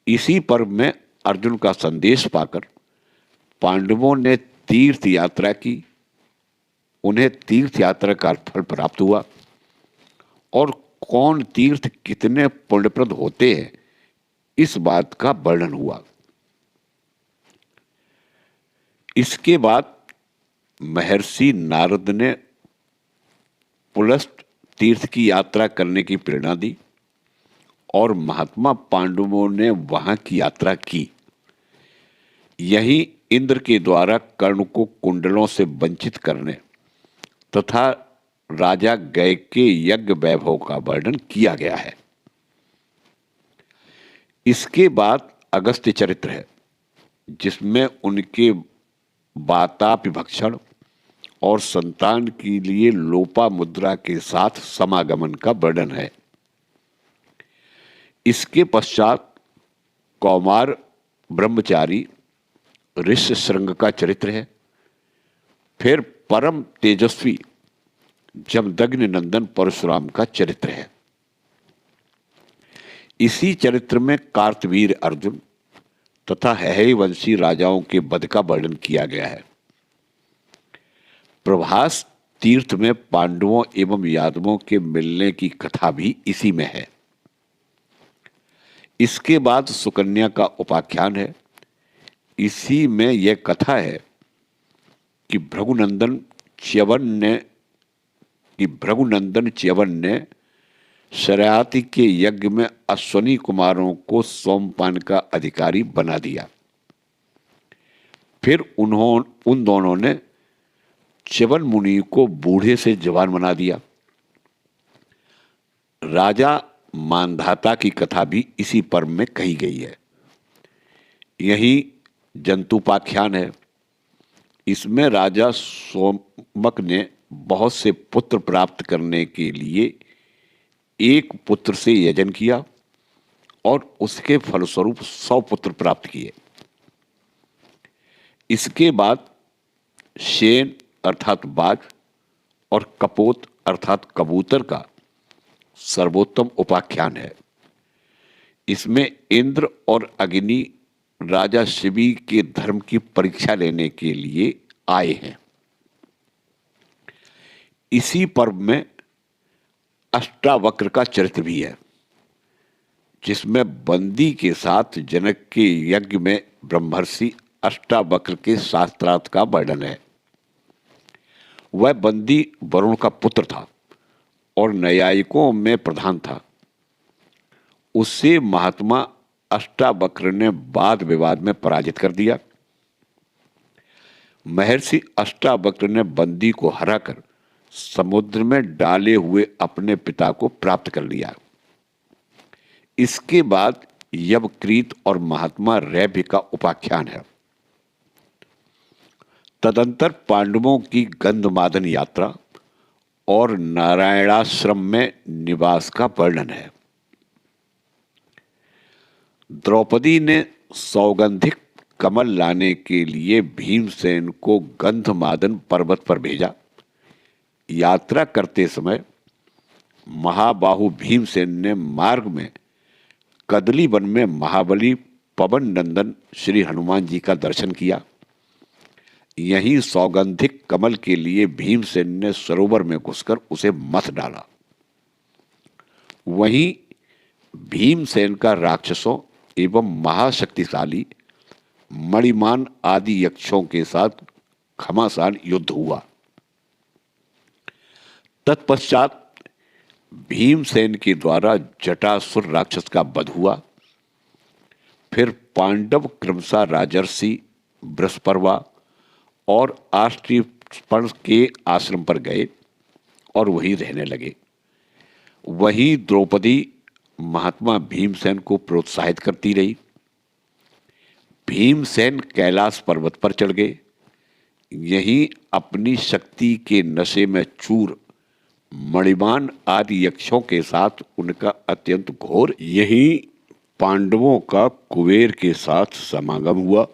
इसी पर्व में अर्जुन का संदेश पाकर पांडवों ने तीर्थ यात्रा की। उन्हें तीर्थ यात्रा का फल प्राप्त हुआ और कौन तीर्थ कितने पुण्यप्रद होते हैं, इस बात का वर्णन हुआ। इसके बाद महर्षि नारद ने पुलस्त तीर्थ की यात्रा करने की प्रेरणा दी और महात्मा पांडवों ने वहां की यात्रा की। यही इंद्र के द्वारा कर्ण को कुंडलों से वंचित करने तथा राजा गय के यज्ञ वैभव का वर्णन किया गया है। इसके बाद अगस्त्य चरित्र है, जिसमें उनके वातापि भक्षण और संतान के लिए लोपा मुद्रा के साथ समागमन का वर्णन है। इसके पश्चात कौमार ब्रह्मचारी ऋष्यशृंग का चरित्र है। फिर परम तेजस्वी जमदग्नि नंदन परशुराम का चरित्र है। इसी चरित्र में कार्तवीर अर्जुन तथा हैहयवंशी राजाओं के वध का वर्णन किया गया है। प्रभास तीर्थ में पांडवों एवं यादवों के मिलने की कथा भी इसी में है। इसके बाद सुकन्या का उपाख्यान है। इसी में यह कथा है कि भृगुनंदन च्यवन ने शरयाति के यज्ञ में अश्वनी कुमारों को सोमपान का अधिकारी बना दिया। फिर उन दोनों ने च्यवन मुनि को बूढ़े से जवान बना दिया। राजा मानधाता की कथा भी इसी पर्व में कही गई है। यही जंतुपाख्यान है। इसमें राजा सोमक ने बहुत से पुत्र प्राप्त करने के लिए एक पुत्र से यजन किया और उसके फलस्वरूप 100 पुत्र प्राप्त किए। इसके बाद शेन अर्थात बाज और कपोत अर्थात कबूतर का सर्वोत्तम उपाख्यान है। इसमें इंद्र और अग्नि राजा शिवी के धर्म की परीक्षा लेने के लिए आए हैं। इसी पर्व में अष्टावक्र का चरित्र भी है, जिसमें बंदी के साथ जनक के यज्ञ में ब्रह्मर्षि अष्टावक्र के शास्त्रार्थ का वर्णन है। वह बंदी वरुण का पुत्र था और न्यायिकों में प्रधान था। उससे महात्मा अष्टावक्र ने वाद विवाद में पराजित कर दिया। महर्षि अष्टावक्र ने बंदी को हराकर समुद्र में डाले हुए अपने पिता को प्राप्त कर लिया। इसके बाद यवकृत और महात्मा रैभ्य का उपाख्यान है। तदंतर पांडवों की गंधमादन यात्रा और नारायणाश्रम में निवास का वर्णन है। द्रौपदी ने सौगंधिक कमल लाने के लिए भीमसेन को गंधमादन पर्वत पर भेजा। यात्रा करते समय महाबाहु भीमसेन ने मार्ग में कदली वन में महाबली पवन नंदन श्री हनुमान जी का दर्शन किया। यहीं सौगंधिक कमल के लिए भीमसेन ने सरोवर में घुसकर उसे मथ डाला। वहीं भीमसेन का राक्षसों एवं महाशक्तिशाली मणिमान आदि यक्षों के साथ घमासान युद्ध हुआ। तत्पश्चात भीमसेन के द्वारा जटासुर राक्षस का वध हुआ। फिर पांडव क्रमशः राजर्षि बृहस्पर्वा और आष्टीपर्ण के आश्रम पर गए और वहीं रहने लगे। वहीं द्रौपदी महात्मा भीमसेन को प्रोत्साहित करती रही। भीमसेन कैलाश पर्वत पर चढ़ गए। यहीं अपनी शक्ति के नशे में चूर मणिमान आदि यक्षों के साथ उनका अत्यंत घोर यहीं पांडवों का कुबेर के साथ समागम हुआ।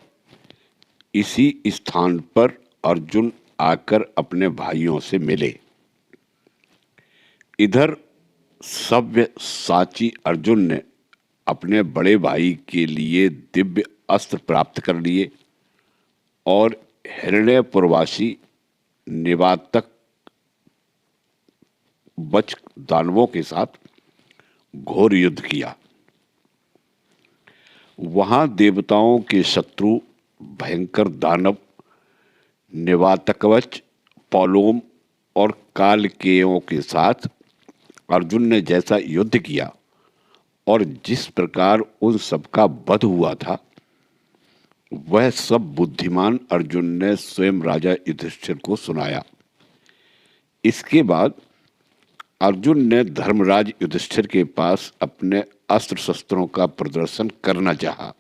इसी स्थान पर अर्जुन आकर अपने भाइयों से मिले। इधर सव्य साची अर्जुन ने अपने बड़े भाई के लिए दिव्य अस्त्र प्राप्त कर लिए और हिरण्यपुरवासी निवातक बच दानवों के साथ घोर युद्ध किया। वहां देवताओं के शत्रु भयंकर दानव निवातकवच, पौलोम और कालकेयों के साथ अर्जुन ने जैसा युद्ध किया और जिस प्रकार उन सबका वध हुआ था, वह सब बुद्धिमान अर्जुन ने स्वयं राजा युधिष्ठिर को सुनाया। इसके बाद अर्जुन ने धर्मराज युधिष्ठिर के पास अपने अस्त्र शस्त्रों का प्रदर्शन करना चाहा।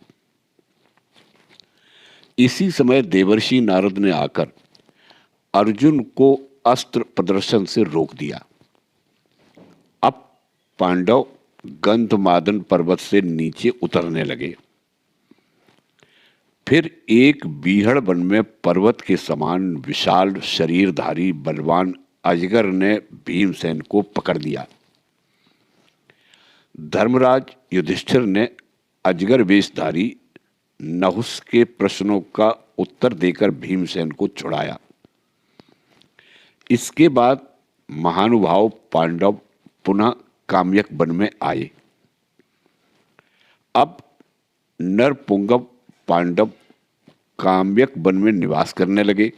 इसी समय देवर्षि नारद ने आकर अर्जुन को अस्त्र प्रदर्शन से रोक दिया। अब पांडव गंधमादन पर्वत से नीचे उतरने लगे। फिर एक बीहड़ वन में पर्वत के समान विशाल शरीरधारी बलवान अजगर ने भीमसेन को पकड़ लिया। धर्मराज युधिष्ठिर ने अजगर वेशधारी नहुस के प्रश्नों का उत्तर देकर भीमसेन को छुड़ाया। इसके बाद महानुभाव पांडव पुनः काम्यक वन में आए। अब नरपुंगव पांडव काम्यक वन में निवास करने लगे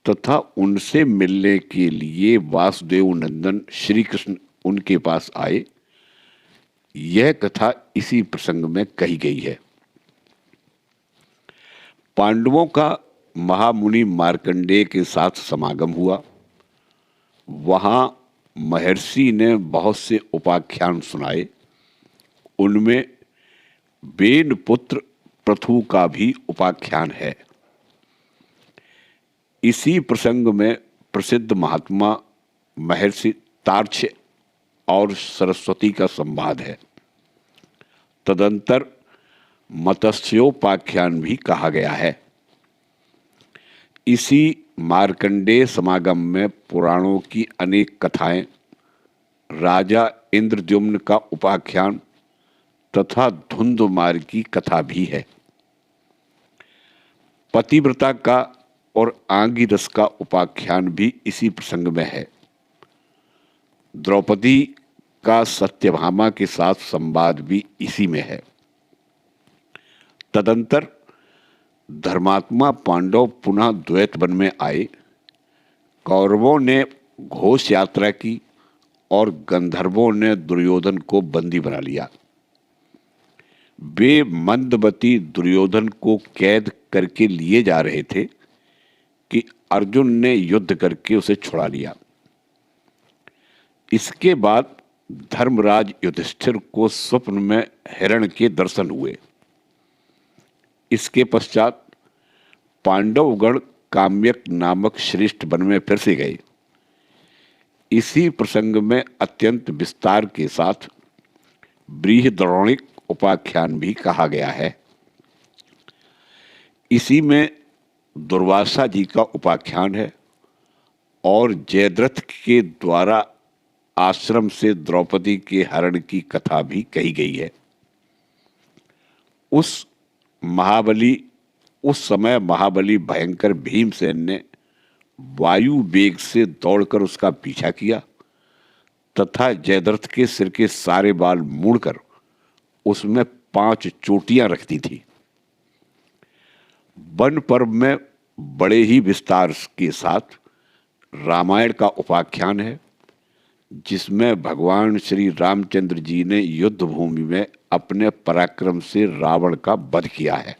तथा उनसे मिलने के लिए वासुदेव नंदन श्री कृष्ण उनके पास आए। यह कथा इसी प्रसंग में कही गई है। पांडवों का महामुनि मार्कंडेय के साथ समागम हुआ। वहां महर्षि ने बहुत से उपाख्यान सुनाए। उनमें बेन पुत्र पृथु का भी उपाख्यान है। इसी प्रसंग में प्रसिद्ध महात्मा महर्षि तार्क्ष्य और सरस्वती का संवाद है। तदंतर मत्स्योपाख्यान भी कहा गया है। इसी मार्कंडेय समागम में पुराणों की अनेक कथाएं, राजा इंद्रद्युम्न का उपाख्यान तथा धुंधुमार की कथा भी है। पतिव्रता का और आंगिरस का उपाख्यान भी इसी प्रसंग में है। द्रौपदी का सत्यभामा के साथ संवाद भी इसी में है। तदंतर धर्मात्मा पांडव पुनः द्वैत वन में आए। कौरवों ने घोष यात्रा की और गंधर्वों ने दुर्योधन को बंदी बना लिया। वे मंदमती दुर्योधन को कैद करके लिए जा रहे थे कि अर्जुन ने युद्ध करके उसे छुड़ा लिया। इसके बाद धर्मराज युधिष्ठिर को स्वप्न में हिरण के दर्शन हुए। इसके पश्चात पांडवगण काम्यक नामक श्रेष्ठ वन में फिर से गए। इसी प्रसंग में अत्यंत विस्तार के साथ बृहद्रौणिक उपाख्यान भी कहा गया है। इसी में दुर्वासा जी का उपाख्यान है और जयद्रथ के द्वारा आश्रम से द्रौपदी के हरण की कथा भी कही गई है। उस समय महाबली भयंकर भीमसेन ने वायु वेग से दौड़कर उसका पीछा किया तथा जयद्रथ के सिर के सारे बाल मोड़कर उसमें 5 चोटियां रख दी थी। वन पर्व में बड़े ही विस्तार के साथ रामायण का उपाख्यान है, जिसमें भगवान श्री रामचंद्र जी ने युद्ध भूमि में अपने पराक्रम से रावण का वध किया है।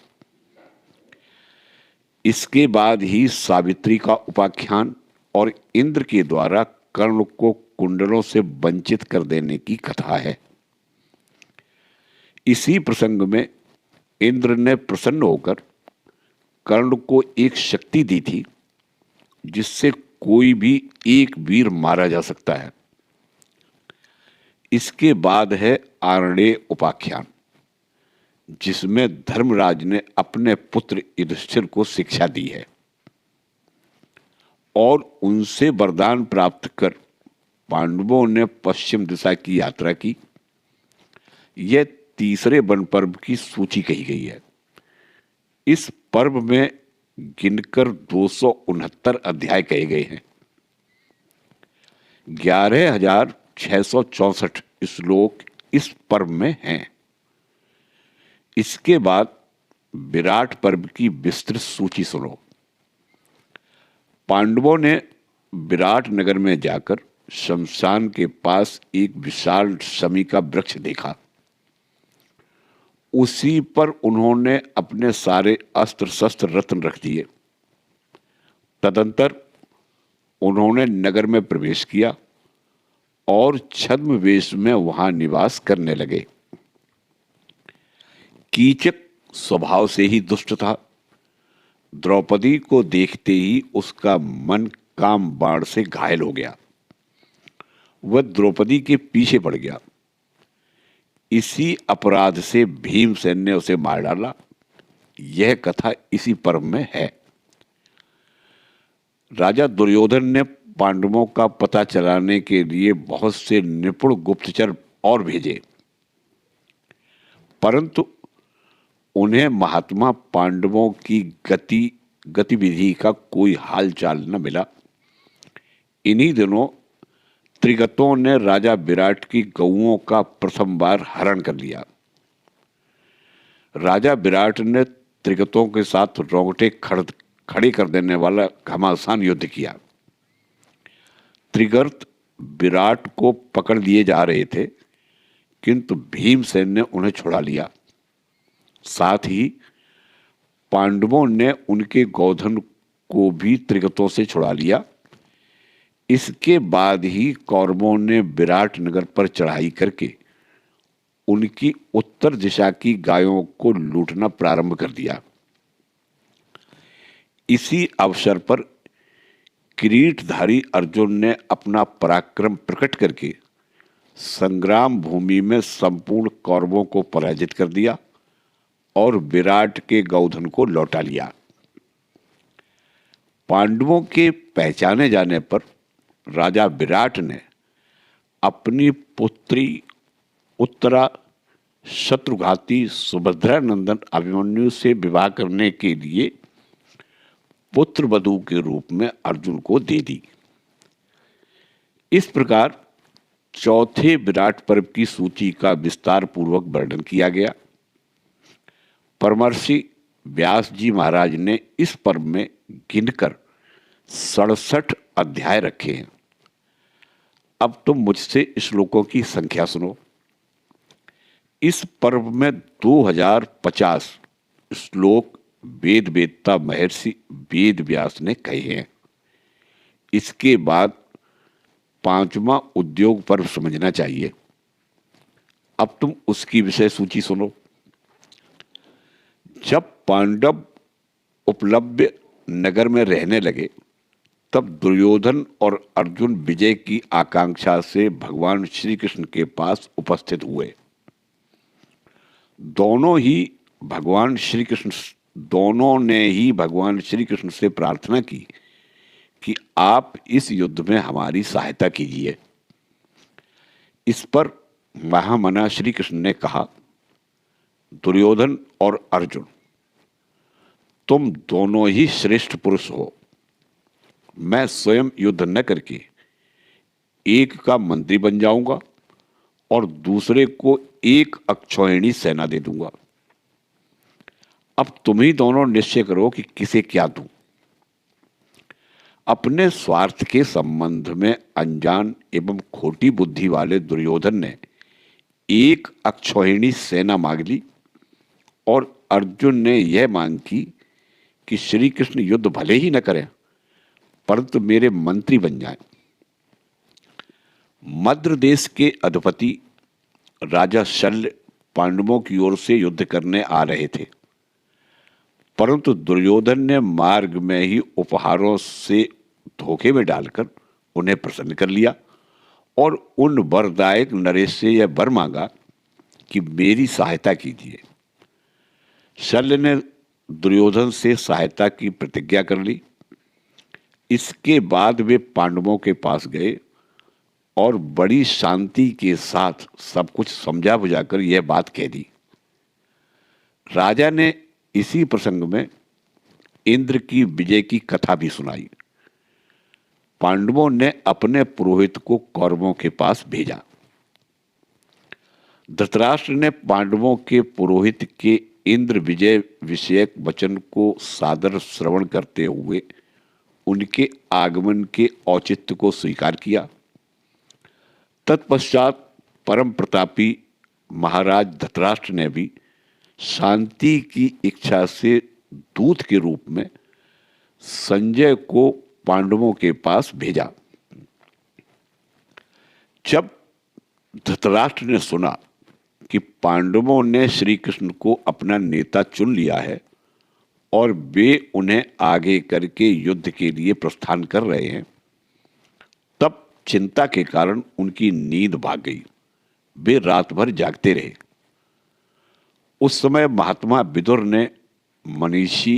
इसके बाद ही सावित्री का उपाख्यान और इंद्र के द्वारा कर्ण को कुंडलों से वंचित कर देने की कथा है। इसी प्रसंग में इंद्र ने प्रसन्न होकर कर्ण को एक शक्ति दी थी जिससे कोई भी एक वीर मारा जा सकता है। इसके बाद है आरण्य उपाख्यान, जिसमें धर्मराज ने अपने पुत्र युधिष्ठिर को शिक्षा दी है और उनसे वरदान प्राप्त कर पांडवों ने पश्चिम दिशा की यात्रा की। यह तीसरे वन पर्व की सूची कही गई है। इस पर्व में गिनकर 269 अध्याय कहे गए हैं। 11,664 श्लोक इस पर्व में हैं। इसके बाद विराट पर्व की विस्तृत सूची सुनो। पांडवों ने विराट नगर में जाकर शमशान के पास एक विशाल शमी का वृक्ष देखा। उसी पर उन्होंने अपने सारे अस्त्र शस्त्र रत्न रख दिए। तदंतर उन्होंने नगर में प्रवेश किया और छद्म वेश में वहां निवास करने लगे। कीचक स्वभाव से ही दुष्ट था। द्रौपदी को देखते ही उसका मन काम बाण से घायल हो गया। वह द्रौपदी के पीछे पड़ गया। इसी अपराध से भीमसेन ने उसे मार डाला। यह कथा इसी पर्व में है। राजा दुर्योधन ने पांडवों का पता चलाने के लिए बहुत से निपुण गुप्तचर और भेजे, परंतु उन्हें महात्मा पांडवों की गतिविधि का कोई हालचाल न मिला। इन्हीं दिनों त्रिगतों ने राजा विराट की गौओं का प्रथम बार हरण कर लिया। राजा विराट ने त्रिगतों के साथ रोंगटे खड़े कर देने वाला घमासान युद्ध किया। त्रिगर्त विराट को पकड़ लिए जा रहे थे, किंतु भीमसेन ने उन्हें छुड़ा लिया। साथ ही पांडवों ने उनके गोधन को भी त्रिगतों से छुड़ा लिया। इसके बाद ही कौरवों ने विराट नगर पर चढ़ाई करके उनकी उत्तर दिशा की गायों को लूटना प्रारंभ कर दिया। इसी अवसर पर किरीटधारी अर्जुन ने अपना पराक्रम प्रकट करके संग्राम भूमि में संपूर्ण कौरवों को पराजित कर दिया और विराट के गौधन को लौटा लिया। पांडवों के पहचाने जाने पर राजा विराट ने अपनी पुत्री उत्तरा शत्रुघाती सुभद्रा नंदन अभिमन्यु से विवाह करने के लिए पुत्र वधू के रूप में अर्जुन को दे दी। इस प्रकार चौथे विराट पर्व की सूची का विस्तार पूर्वक वर्णन किया गया। परमर्षि व्यास जी महाराज ने इस पर्व में गिनकर 67 अध्याय रखे हैं। अब तुम मुझसे श्लोकों की संख्या सुनो। इस पर्व में 2050 श्लोक वेद वेदता महर्षि वेद व्यास ने कहे हैं। इसके बाद पांचवा उद्योग पर्व समझना चाहिए। अब तुम उसकी विषय सूची सुनो। जब पांडव उपलब्ध नगर में रहने लगे तब दुर्योधन और अर्जुन विजय की आकांक्षा से भगवान श्री कृष्ण के पास उपस्थित हुए। दोनों ने ही भगवान श्री कृष्ण से प्रार्थना की कि आप इस युद्ध में हमारी सहायता कीजिए। इस पर महामना श्री कृष्ण ने कहा, दुर्योधन और अर्जुन, तुम दोनों ही श्रेष्ठ पुरुष हो। मैं स्वयं युद्ध न करके एक का मंत्री बन जाऊंगा और दूसरे को एक अक्षौहिणी सेना दे दूंगा। अब तुम ही दोनों निश्चय करो कि किसे क्या दूं। अपने स्वार्थ के संबंध में अनजान एवं खोटी बुद्धि वाले दुर्योधन ने एक अक्षौहिणी सेना मांग ली और अर्जुन ने यह मांग की कि श्री कृष्ण युद्ध भले ही न करें परंतु मेरे मंत्री बन जाएं। मद्र देश के अधिपति राजा शल्य पांडवों की ओर से युद्ध करने आ रहे थे, परंतु दुर्योधन ने मार्ग में ही उपहारों से धोखे में डालकर उन्हें प्रसन्न कर लिया और उन वरदायक नरेश से यह वर मांगा कि मेरी सहायता कीजिए। शल्य ने दुर्योधन से सहायता की प्रतिज्ञा कर ली। इसके बाद वे पांडवों के पास गए और बड़ी शांति के साथ सब कुछ समझा बुझाकर यह बात कह दी। राजा ने इसी प्रसंग में इंद्र की विजय की कथा भी सुनाई। पांडवों ने अपने पुरोहित को कौरवों के पास भेजा। धृतराष्ट्र ने पांडवों के पुरोहित के इंद्र विजय विषयक वचन को सादर श्रवण करते हुए उनके आगमन के औचित्य को स्वीकार किया। तत्पश्चात परम प्रतापी महाराज धृतराष्ट्र ने भी शांति की इच्छा से दूत के रूप में संजय को पांडवों के पास भेजा। जब धृतराष्ट्र ने सुना कि पांडवों ने श्री कृष्ण को अपना नेता चुन लिया है और वे उन्हें आगे करके युद्ध के लिए प्रस्थान कर रहे हैं, तब चिंता के कारण उनकी नींद भाग गई। वे रात भर जागते रहे। उस समय महात्मा विदुर ने मनीषी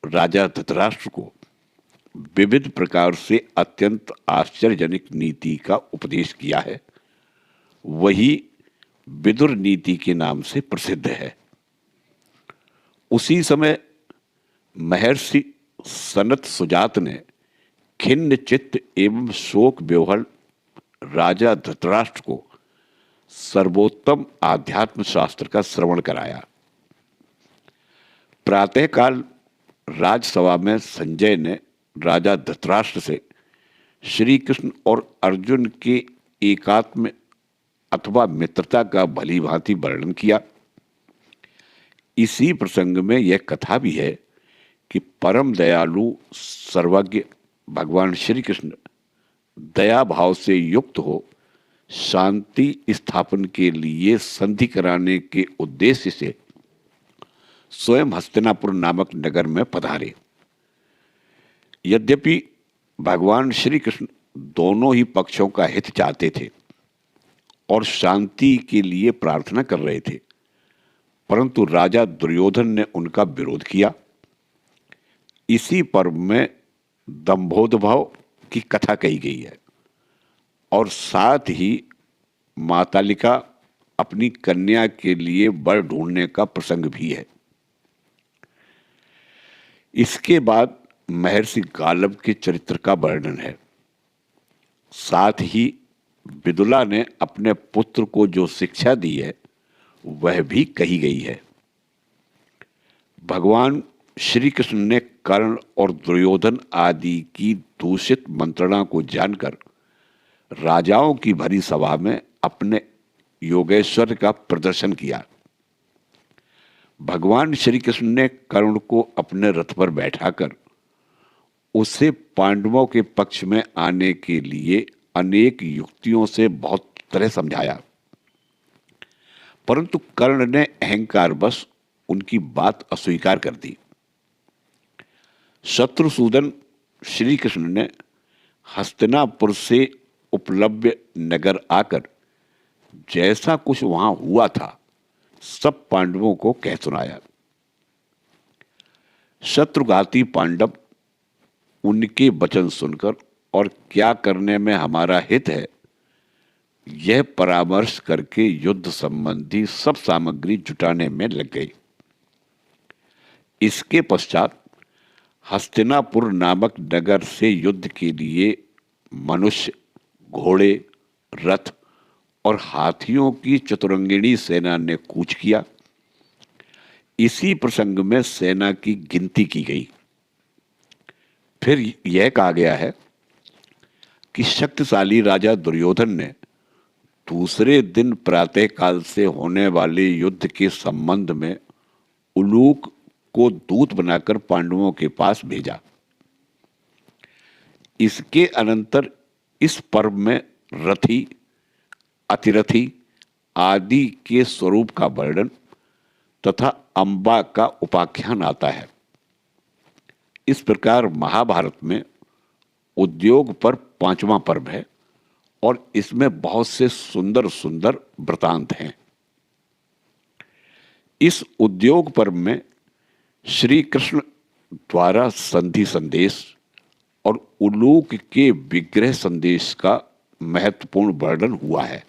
राजा धृतराष्ट्र को विविध प्रकार से अत्यंत आश्चर्यजनक नीति का उपदेश किया है। वही विदुर नीति के नाम से प्रसिद्ध है। उसी समय महर्षि सनत सुजात ने खिन्न चित्त एवं शोक विह्वल राजा धृतराष्ट्र को सर्वोत्तम आध्यात्म शास्त्र का श्रवण कराया। प्रातःकाल राजसभा में संजय ने राजा धृतराष्ट्र से श्री कृष्ण और अर्जुन के एकात्म अथवा मित्रता का भली भांति वर्णन किया। इसी प्रसंग में यह कथा भी है कि परम दयालु सर्वज्ञ भगवान श्री कृष्ण दया भाव से युक्त हो शांति स्थापन के लिए संधि कराने के उद्देश्य से स्वयं हस्तिनापुर नामक नगर में पधारे। यद्यपि भगवान श्री कृष्ण दोनों ही पक्षों का हित चाहते थे और शांति के लिए प्रार्थना कर रहे थे, परंतु राजा दुर्योधन ने उनका विरोध किया। इसी पर्व में दंभोदभव की कथा कही गई है और साथ ही मातालिका अपनी कन्या के लिए वर ढूंढने का प्रसंग भी है। इसके बाद महर्षि गालब के चरित्र का वर्णन है। साथ ही विदुला ने अपने पुत्र को जो शिक्षा दी है वह भी कही गई है। भगवान श्री कृष्ण ने कर्ण और दुर्योधन आदि की दूषित मंत्रणा को जानकर राजाओं की भरी सभा में अपने योगेश्वर का प्रदर्शन किया। भगवान श्री कृष्ण ने कर्ण को अपने रथ पर बैठाकर उसे पांडवों के पक्ष में आने के लिए अनेक युक्तियों से बहुत तरह समझाया, परंतु कर्ण ने अहंकारवश उनकी बात अस्वीकार कर दी। शत्रुसूदन श्री कृष्ण ने हस्तिनापुर से उपलब्ध नगर आकर जैसा कुछ वहां हुआ था सब पांडवों को कह सुनाया। शत्रुघाती पांडव उनके वचन सुनकर और क्या करने में हमारा हित है यह परामर्श करके युद्ध संबंधी सब सामग्री जुटाने में लग गई। इसके पश्चात हस्तिनापुर नामक नगर से युद्ध के लिए मनुष्य, घोड़े, रथ और हाथियों की चतुरंगिणी सेना ने कूच किया। इसी प्रसंग में सेना की गिनती की गई। फिर यह कहा गया है कि शक्तिशाली राजा दुर्योधन ने दूसरे दिन प्रातःकाल से होने वाले युद्ध के संबंध में उलूक को दूत बनाकर पांडवों के पास भेजा। इसके अनंतर इस पर्व में रथी, अतिरथी आदि के स्वरूप का वर्णन तथा अंबा का उपाख्यान आता है। इस प्रकार महाभारत में उद्योग पर 5वां पर्व है और इसमें बहुत से सुंदर सुंदर वृतांत हैं। इस उद्योग पर्व में श्री कृष्ण द्वारा संधि संदेश और उलूक के विग्रह संदेश का महत्वपूर्ण वर्णन हुआ है।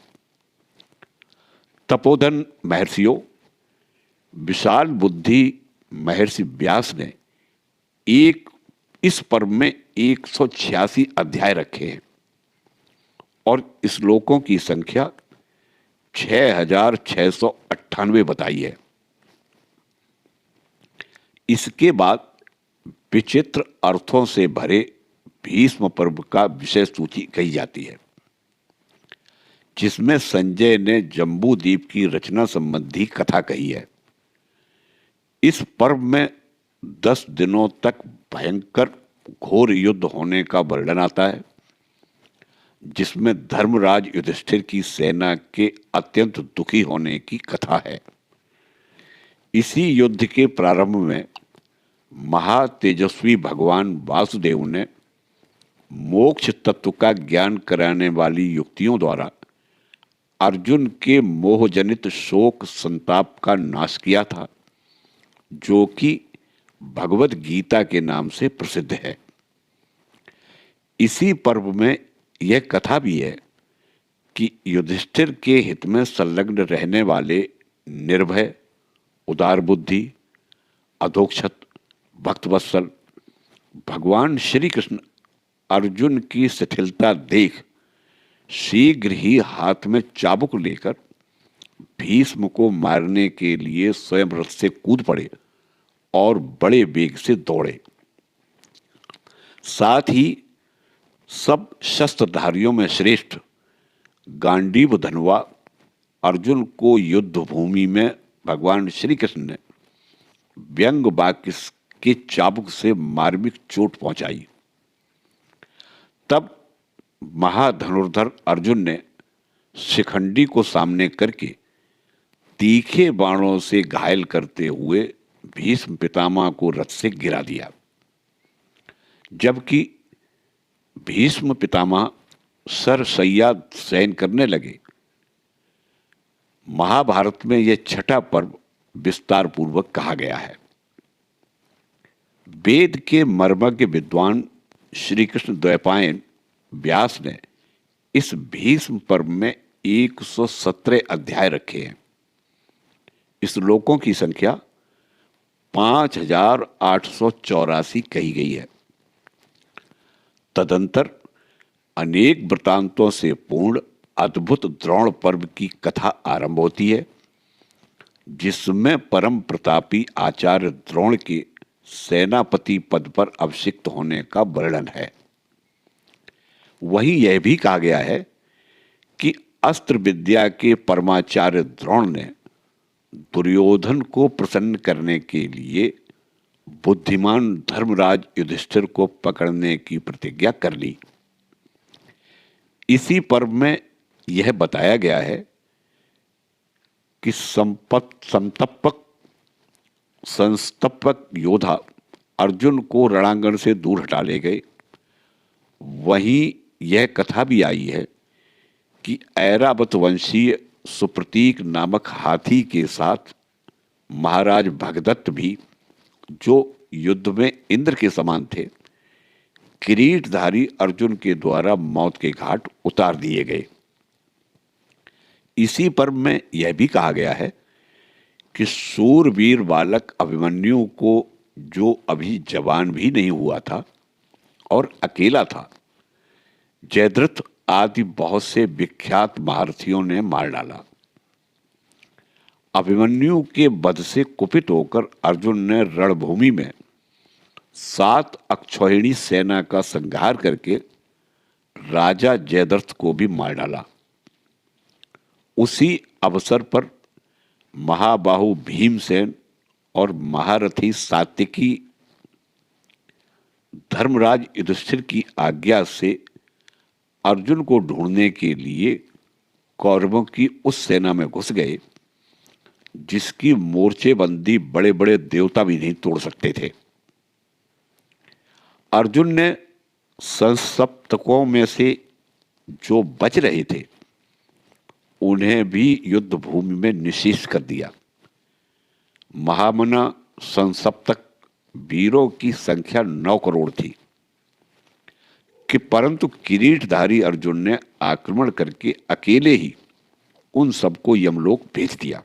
तपोधन महर्षियों, विशाल बुद्धि महर्षि व्यास ने इस पर्व में 186 अध्याय रखे हैं और श्लोकों की संख्या 6698 बताई है। इसके बाद विचित्र अर्थों से भरे भीष्म पर्व का विषय सूची कही जाती है, जिसमें संजय ने जम्बू द्वीप की रचना संबंधी कथा कही है। इस पर्व में 10 दिनों तक भयंकर घोर युद्ध होने का वर्णन आता है, जिसमें धर्मराज युधिष्ठिर की सेना के अत्यंत दुखी होने की कथा है। इसी युद्ध के प्रारंभ में महातेजस्वी भगवान वासुदेव ने मोक्ष तत्व का ज्ञान कराने वाली युक्तियों द्वारा अर्जुन के मोहजनित शोक संताप का नाश किया था, जो कि भगवत गीता के नाम से प्रसिद्ध है। इसी पर्व में यह कथा भी है कि युधिष्ठिर के हित में संलग्न रहने वाले निर्भय, उदार बुद्धि, अधोक्षत, भक्तवत्सल भगवान श्री कृष्ण अर्जुन की शिथिलता देख शीघ्र ही हाथ में चाबुक लेकर भीष्म को मारने के लिए स्वयं रथ से कूद पड़े और बड़े वेग से दौड़े। साथ ही सब शस्त्रधारियों में श्रेष्ठ गांडीव धनुआ अर्जुन को युद्ध भूमि में भगवान श्री कृष्ण ने व्यंग वाक्य के चाबुक से मार्मिक चोट पहुंचाई। तब महाधनुर्धर अर्जुन ने शिखंडी को सामने करके तीखे बाणों से घायल करते हुए भीष्म पितामह को रथ से गिरा दिया। जबकि भीष्म पितामह सरसैया शयन करने लगे। महाभारत में यह छठा पर्व विस्तार पूर्वक कहा गया है। वेद के मर्मज्ञ विद्वान श्री कृष्ण द्वैपायन व्यास ने इस भीष्म पर्व में 117 अध्याय रखे हैं। श्लोकों की संख्या 5884 कही गई है। तदंतर अनेक वृतांतों से पूर्ण अद्भुत द्रोण पर्व की कथा आरंभ होती है, जिसमें परम प्रतापी आचार्य द्रोण के सेनापति पद पर अभिषिक्त होने का वर्णन है। वहीं यह भी कहा गया है कि अस्त्र विद्या के परमाचार्य द्रोण ने दुर्योधन को प्रसन्न करने के लिए बुद्धिमान धर्मराज युधिष्ठिर को पकड़ने की प्रतिज्ञा कर ली। इसी पर्व में यह बताया गया है कि संस्तपक योद्धा अर्जुन को रणांगण से दूर हटा ले गए। वहीं यह कथा भी आई है कि ऐरावत वंशीय सुप्रतीक नामक हाथी के साथ महाराज भगदत्त भी, जो युद्ध में इंद्र के समान थे, किरीटधारी अर्जुन के द्वारा मौत के घाट उतार दिए गए। इसी पर्व में यह भी कहा गया है कि सूरवीर बालक अभिमन्यु को, जो अभी जवान भी नहीं हुआ था और अकेला था, जयद्रथ आदि बहुत से विख्यात महारथियों ने मार डाला। अभिमन्यु के वध से कुपित होकर अर्जुन ने रणभूमि में 7 अक्षौहिणी सेना का संहार करके राजा जयद्रथ को भी मार डाला। उसी अवसर पर महाबाहु भीमसेन और महारथी सात्विकी धर्मराज युधिष्ठिर की आज्ञा से अर्जुन को ढूंढने के लिए कौरवों की उस सेना में घुस गए जिसकी मोर्चेबंदी बड़े बड़े देवता भी नहीं तोड़ सकते थे। अर्जुन ने संसप्तकों में से जो बच रहे थे उन्हें भी युद्ध भूमि में निशेष कर दिया। महामना संसप्तक वीरों की संख्या 9 करोड़ थी कि परंतु किरीटधारी अर्जुन ने आक्रमण करके अकेले ही उन सबको यमलोक भेज दिया।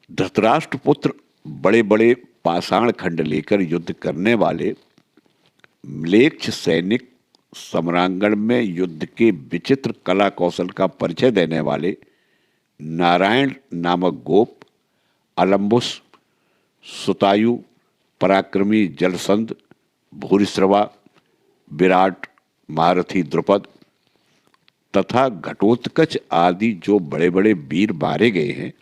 धृतराष्ट्र पुत्र बड़े बड़े पाषाण खंड लेकर युद्ध करने वाले म्लेच्छ सैनिक, समरांगण में युद्ध के विचित्र कला कौशल का परिचय देने वाले नारायण नामक गोप, अलम्बुस, सुतायु, पराक्रमी जलसंध, भूरिश्रवा, विराट, महारथी द्रुपद तथा घटोत्कच आदि जो बड़े बड़े वीर मारे गए हैं,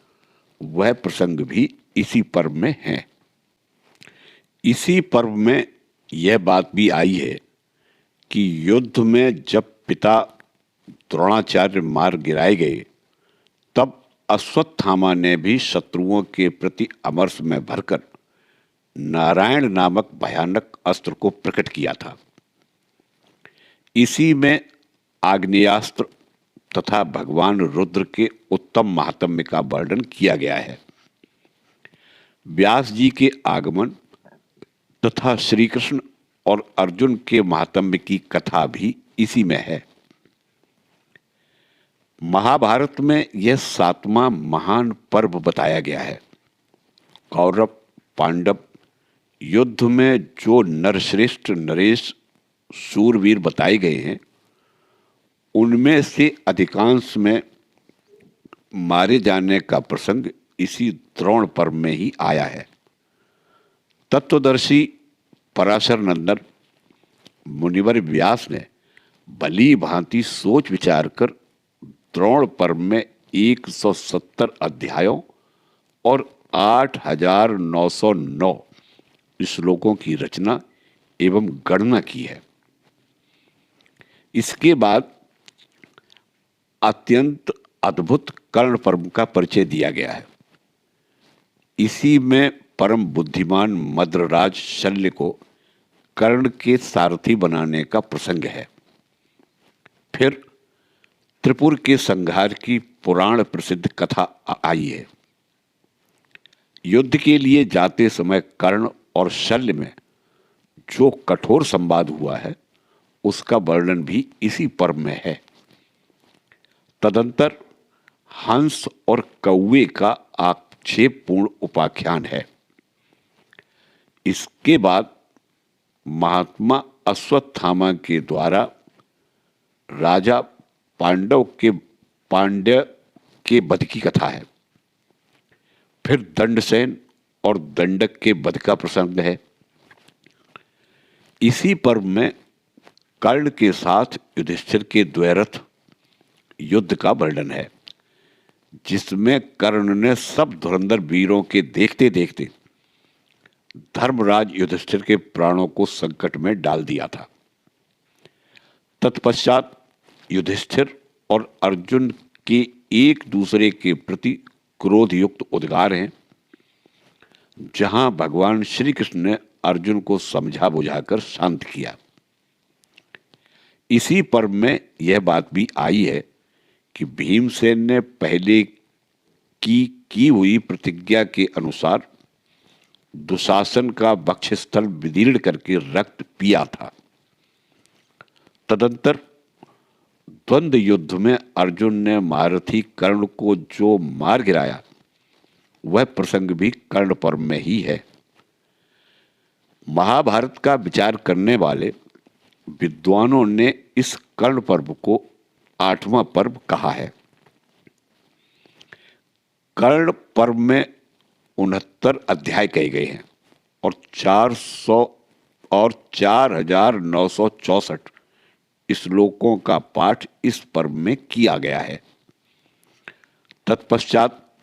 वह प्रसंग भी इसी पर्व में है। इसी पर्व में यह बात भी आई है कि युद्ध में जब पिता द्रोणाचार्य मार गिराए गए, तब अश्वत्थामा ने भी शत्रुओं के प्रति अमरस में भरकर नारायण नामक भयानक अस्त्र को प्रकट किया था। इसी में आग्नेयास्त्र तथा भगवान रुद्र के उत्तम महात्म्य का वर्णन किया गया है। व्यास जी के आगमन तथा श्री कृष्ण और अर्जुन के महात्म्य की कथा भी इसी में है। महाभारत में यह 7वां महान पर्व बताया गया है। कौरव पांडव युद्ध में जो नरश्रेष्ठ नरेश सूरवीर बताए गए हैं, उनमें से अधिकांश में मारे जाने का प्रसंग इसी द्रोण पर्व में ही आया है। तत्वदर्शी पराशर नंदन मुनिवर व्यास ने भली भांति सोच विचार कर द्रोण पर्व में 170 अध्यायों और 8,909 श्लोकों की रचना एवं गणना की है। इसके बाद अत्यंत अद्भुत कर्ण पर्व का परिचय दिया गया है। इसी में परम बुद्धिमान मद्रराज शल्य को कर्ण के सारथी बनाने का प्रसंग है। फिर त्रिपुर के संहार की पुराण प्रसिद्ध कथा आई है। युद्ध के लिए जाते समय कर्ण और शल्य में जो कठोर संवाद हुआ है, उसका वर्णन भी इसी पर्व में है। तदंतर हंस और कौवे का आक्षेपपूर्ण उपाख्यान है। इसके बाद महात्मा अश्वत्थामा के द्वारा राजा पांड्य के वध की कथा है। फिर दंडसेन और दंडक के वध का प्रसंग है। इसी पर्व में कर्ण के साथ युधिष्ठिर के द्वैरथ युद्ध का वर्णन है। जिसमें कर्ण ने सब धुरंधर वीरों के देखते देखते धर्मराज युधिष्ठिर के प्राणों को संकट में डाल दिया था। तत्पश्चात युधिष्ठिर और अर्जुन के एक दूसरे के प्रति क्रोध युक्त उद्गार हैं, जहां भगवान श्री कृष्ण ने अर्जुन को समझा बुझाकर शांत किया। इसी पर्व में यह बात भी आई है कि भीमसेन ने पहले की हुई प्रतिज्ञा के अनुसार दुशासन का वक्षस्थल विदीर्ण करके रक्त पिया था। तदंतर द्वंद्व युद्ध में अर्जुन ने महारथी कर्ण को जो मार गिराया, वह प्रसंग भी कर्ण पर्व में ही है। महाभारत का विचार करने वाले विद्वानों ने इस कर्ण पर्व को 8वां पर्व कहा है। कर्ण पर्व में 69 अध्याय कहे गए हैं और 4964 श्लोकों का पाठ इस पर्व में किया गया है। तत्पश्चात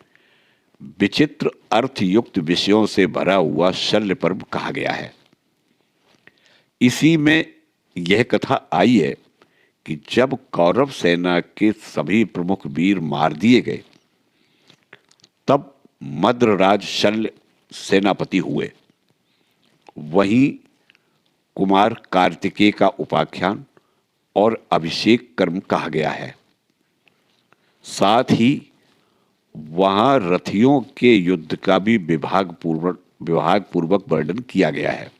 विचित्र अर्थयुक्त विषयों से भरा हुआ शल्य पर्व कहा गया है। इसी में यह कथा आई है कि जब कौरव सेना के सभी प्रमुख वीर मार दिए गए, तब मद्रराज शल्य सेनापति हुए। वहीं कुमार कार्तिकेय का उपाख्यान और अभिषेक कर्म कहा गया है। साथ ही वहां रथियों के युद्ध का भी विभाग पूर्वक वर्णन किया गया है।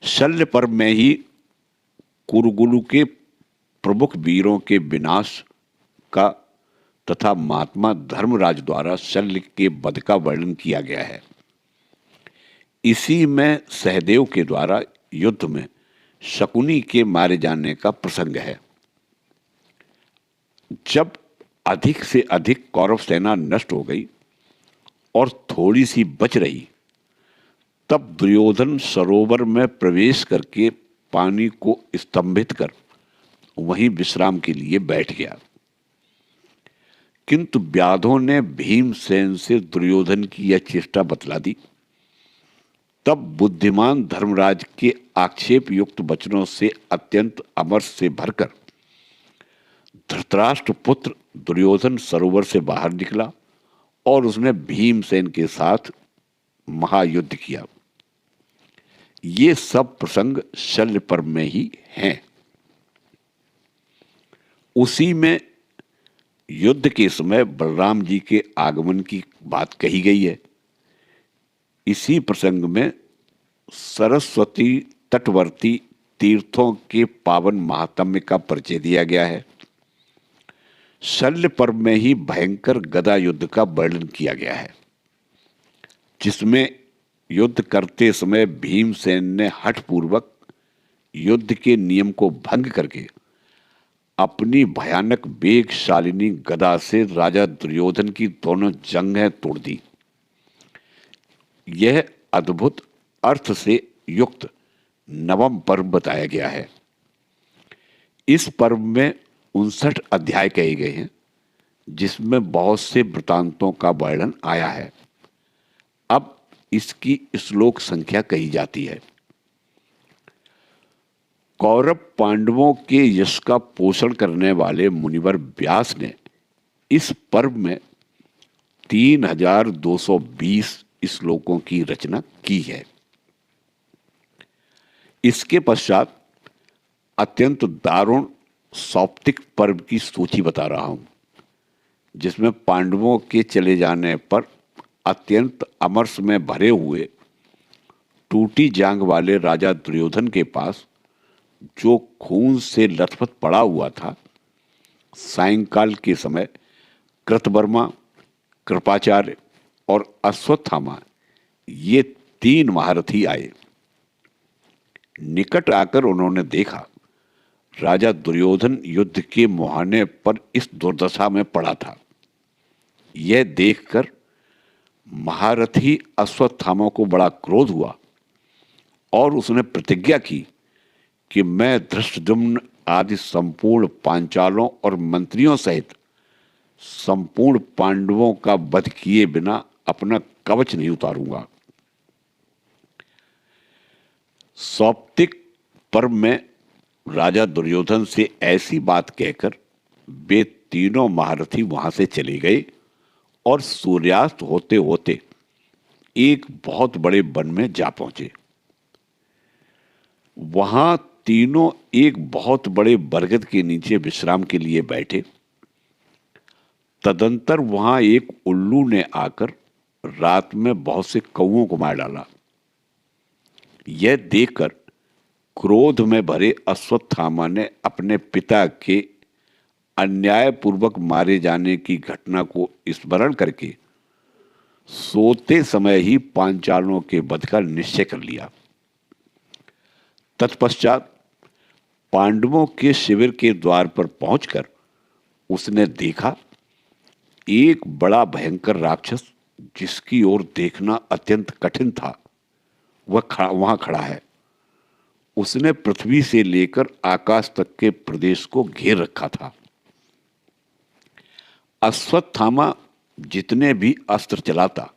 शल्य पर्व में ही कुरुकुल के प्रमुख वीरों के विनाश का तथा महात्मा धर्मराज द्वारा शल्य के वध का वर्णन किया गया है। इसी में सहदेव के द्वारा युद्ध में शकुनी के मारे जाने का प्रसंग है। जब अधिक से अधिक कौरव सेना नष्ट हो गई और थोड़ी सी बच रही, तब दुर्योधन सरोवर में प्रवेश करके पानी को स्तंभित कर वहीं विश्राम के लिए बैठ गया। किंतु व्याधों ने भीमसेन से दुर्योधन की यह चेष्टा बतला दी। तब बुद्धिमान धर्मराज के आक्षेप युक्त वचनों से अत्यंत अमर्ष से भरकर धृतराष्ट्र पुत्र दुर्योधन सरोवर से बाहर निकला और उसने भीमसेन के साथ महायुद्ध किया। ये सब प्रसंग शल्य पर्व में ही हैं। उसी में युद्ध के समय बलराम जी के आगमन की बात कही गई है। इसी प्रसंग में सरस्वती तटवर्ती तीर्थों के पावन महात्म्य का परिचय दिया गया है। शल्य पर्व में ही भयंकर गदा युद्ध का वर्णन किया गया है, जिसमें युद्ध करते समय भीमसेन ने हठपूर्वक युद्ध के नियम को भंग करके अपनी भयानक वेगशालिनी गदा से राजा दुर्योधन की दोनों जंघें तोड़ दी। यह अद्भुत अर्थ से युक्त 9वां पर्व बताया गया है। इस पर्व में 59 अध्याय कहे गए हैं, जिसमें बहुत से वृतांतों का वर्णन आया है। अब इसकी श्लोक संख्या कही जाती है। कौरव पांडवों के यश का पोषण करने वाले मुनिवर व्यास ने इस पर्व में 3220 श्लोकों की रचना की है। इसके पश्चात अत्यंत दारुण सौप्तिक पर्व की सूची बता रहा हूं, जिसमें पांडवों के चले जाने पर अत्यंत अमर्ष में भरे हुए टूटी जांग वाले राजा दुर्योधन के पास जो खून से लथपथ पड़ा हुआ था, सायंकाल के समय कृतवर्मा, कृपाचार्य और अश्वत्थामा ये 3 महारथी आए। निकट आकर उन्होंने देखा राजा दुर्योधन युद्ध के मुहाने पर इस दुर्दशा में पड़ा था। यह देखकर महारथी अश्वत्थामा को बड़ा क्रोध हुआ और उसने प्रतिज्ञा की कि मैं धृष्टद्युम्न आदि संपूर्ण पांचालों और मंत्रियों सहित संपूर्ण पांडवों का वध किए बिना अपना कवच नहीं उतारूंगा। सौप्तिक पर्व में राजा दुर्योधन से ऐसी बात कहकर वे तीनों महारथी वहां से चले गए और सूर्यास्त होते होते एक बहुत बड़े वन में जा पहुंचे। वहां तीनों एक बहुत बड़े बरगद के नीचे विश्राम के लिए बैठे। तदंतर वहां एक उल्लू ने आकर रात में बहुत से कौओं को मार डाला। यह देखकर क्रोध में भरे अश्वत्थामा ने अपने पिता के अन्यायपूर्वक मारे जाने की घटना को स्मरण करके सोते समय ही पांचालों के वध का निश्चय कर लिया। तत्पश्चात पांडवों के शिविर के द्वार पर पहुंचकर उसने देखा एक बड़ा भयंकर राक्षस, जिसकी ओर देखना अत्यंत कठिन था, वह वहां खड़ा है। उसने पृथ्वी से लेकर आकाश तक के प्रदेश को घेर रखा था। अश्वत्थामा जितने भी अस्त्र चलाता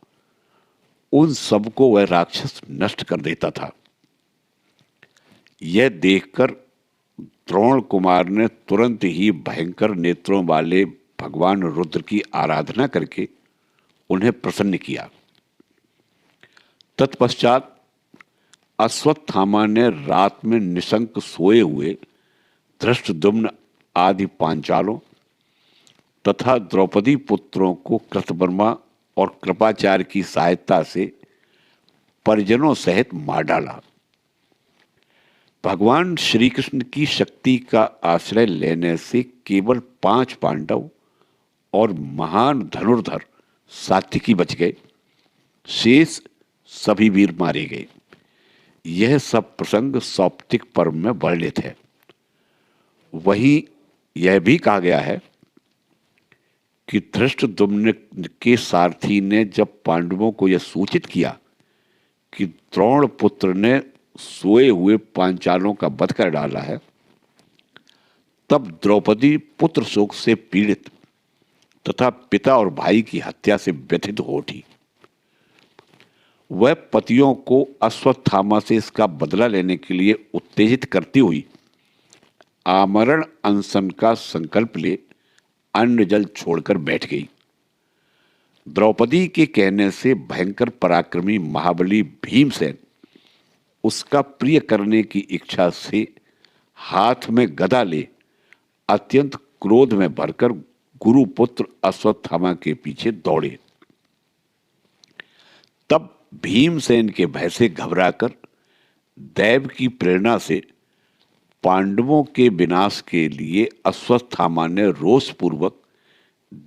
उन सबको वह राक्षस नष्ट कर देता था। यह देखकर द्रोण कुमार ने तुरंत ही भयंकर नेत्रों वाले भगवान रुद्र की आराधना करके उन्हें प्रसन्न किया। तत्पश्चात अश्वत्थामा ने रात में निशंक सोए हुए धृष्टद्युम्न आदि पांचालों तथा द्रौपदी पुत्रों को कृतवर्मा और कृपाचार्य की सहायता से परिजनों सहित मार डाला। भगवान श्री कृष्ण की शक्ति का आश्रय लेने से केवल 5 पांडव और महान धनुर्धर सात्विकी बच गए, शेष सभी वीर मारे गए। यह सब प्रसंग सौप्तिक पर्व में वर्णित है। वहीं यह भी कहा गया है कि धृष्टद्युम्न के सारथी ने जब पांडवों को यह सूचित किया कि द्रोण पुत्र ने सोए हुए पांचालों का वध कर डाला है, तब द्रौपदी पुत्र शोक से पीड़ित तथा पिता और भाई की हत्या से व्यथित हो उठी। वह पतियों को अश्वत्थामा से इसका बदला लेने के लिए उत्तेजित करती हुई आमरण अनशन का संकल्प ले अन्न जल छोड़कर बैठ गई। द्रौपदी के कहने से भयंकर पराक्रमी महाबली भीमसेन उसका प्रिय करने की इच्छा से हाथ में गदा ले अत्यंत क्रोध में भरकर गुरुपुत्र अश्वत्थामा के पीछे दौड़े। तब भीमसेन के भय से घबराकर दैव की प्रेरणा से पांडवों के विनाश के लिए अश्वत्थामा ने रोषपूर्वक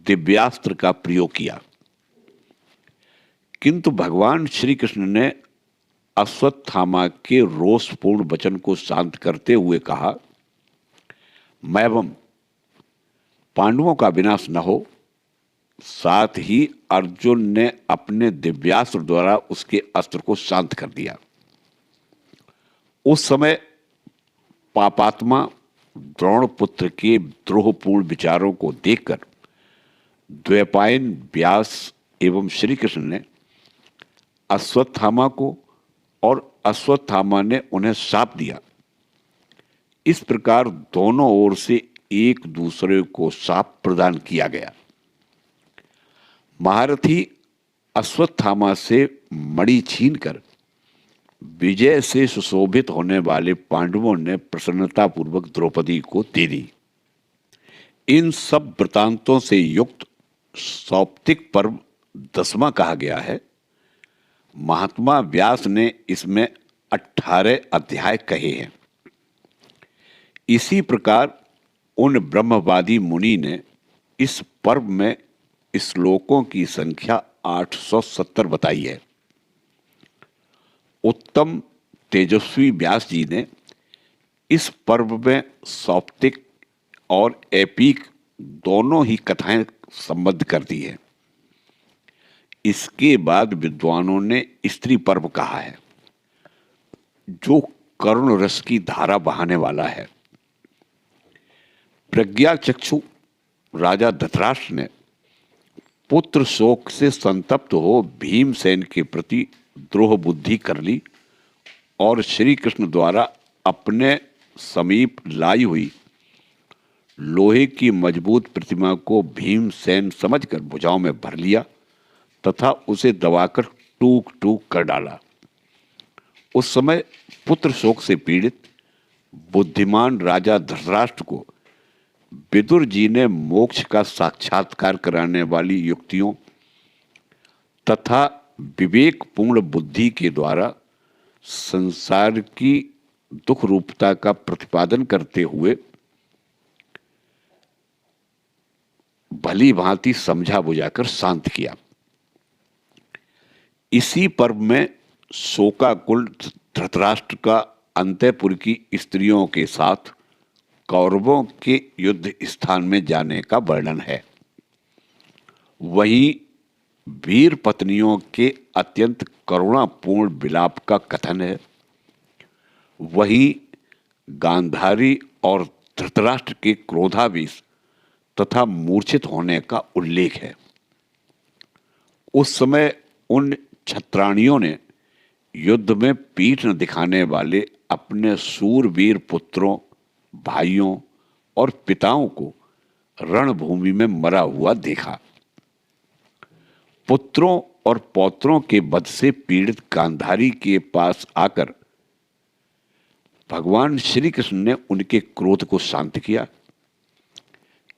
दिव्यास्त्र का प्रयोग किया, किंतु भगवान श्री कृष्ण ने अश्वत्थामा के रोषपूर्ण वचन को शांत करते हुए कहा, मैवम पांडवों का विनाश न हो। साथ ही अर्जुन ने अपने दिव्यास्त्र द्वारा उसके अस्त्र को शांत कर दिया। उस समय पापात्मा द्रोण पुत्र के द्रोहपूर्ण विचारों को देखकर द्वैपायन, व्यास एवं श्री कृष्ण ने अश्वत्थामा को और अश्वत्थामा ने उन्हें शाप दिया। इस प्रकार दोनों ओर से एक दूसरे को शाप प्रदान किया गया। महारथी अश्वत्थामा से मणि छीनकर विजय से सुशोभित होने वाले पांडवों ने प्रसन्नतापूर्वक द्रौपदी को दे दी। इन सब वृतांतों से युक्त सौप्तिक पर्व 10वां कहा गया है। महात्मा व्यास ने इसमें 18 अध्याय कहे हैं। इसी प्रकार उन ब्रह्मवादी मुनि ने इस पर्व में श्लोकों की संख्या 870 बताई है। उत्तम तेजस्वी व्यास जी ने इस पर्व में सौप्तिक और एपीक दोनों ही कथाएं संबद्ध कर दी है। इसके बाद विद्वानों ने स्त्री पर्व कहा है, जो करुण रस की धारा बहाने वाला है। प्रज्ञा चक्षु राजा धृतराष्ट्र ने पुत्र शोक से संतप्त हो भीमसेन के प्रति द्रोह बुद्धि कर ली और श्री कृष्ण द्वारा अपने समीप लाई हुई लोहे की मजबूत प्रतिमा को भीमसेन समझकर भुजाओं में भर लिया तथा उसे दबाकर टूक टूक कर डाला। उस समय पुत्र शोक से पीड़ित बुद्धिमान राजा धृतराष्ट्र को विदुर जी ने मोक्ष का साक्षात्कार कराने वाली युक्तियों तथा विवेकपूर्ण बुद्धि के द्वारा संसार की दुख रूपता का प्रतिपादन करते हुए भली भांति समझा बुझाकर शांत किया। इसी पर्व में शोकाकुल धृतराष्ट्र का अंतःपुर की स्त्रियों के साथ कौरवों के युद्ध स्थान में जाने का वर्णन है। वहीं वीर पत्नियों के अत्यंत करुणापूर्ण विलाप का कथन है। वहीं गांधारी और धृतराष्ट्र के क्रोधावेश तथा मूर्छित होने का उल्लेख है। उस समय उन छत्राणियों ने युद्ध में पीठ न दिखाने वाले अपने शूरवीर पुत्रों, भाइयों और पिताओं को रणभूमि में मरा हुआ देखा। पुत्रों और पौत्रों के वध से पीड़ित गांधारी के पास आकर भगवान श्री कृष्ण ने उनके क्रोध को शांत किया।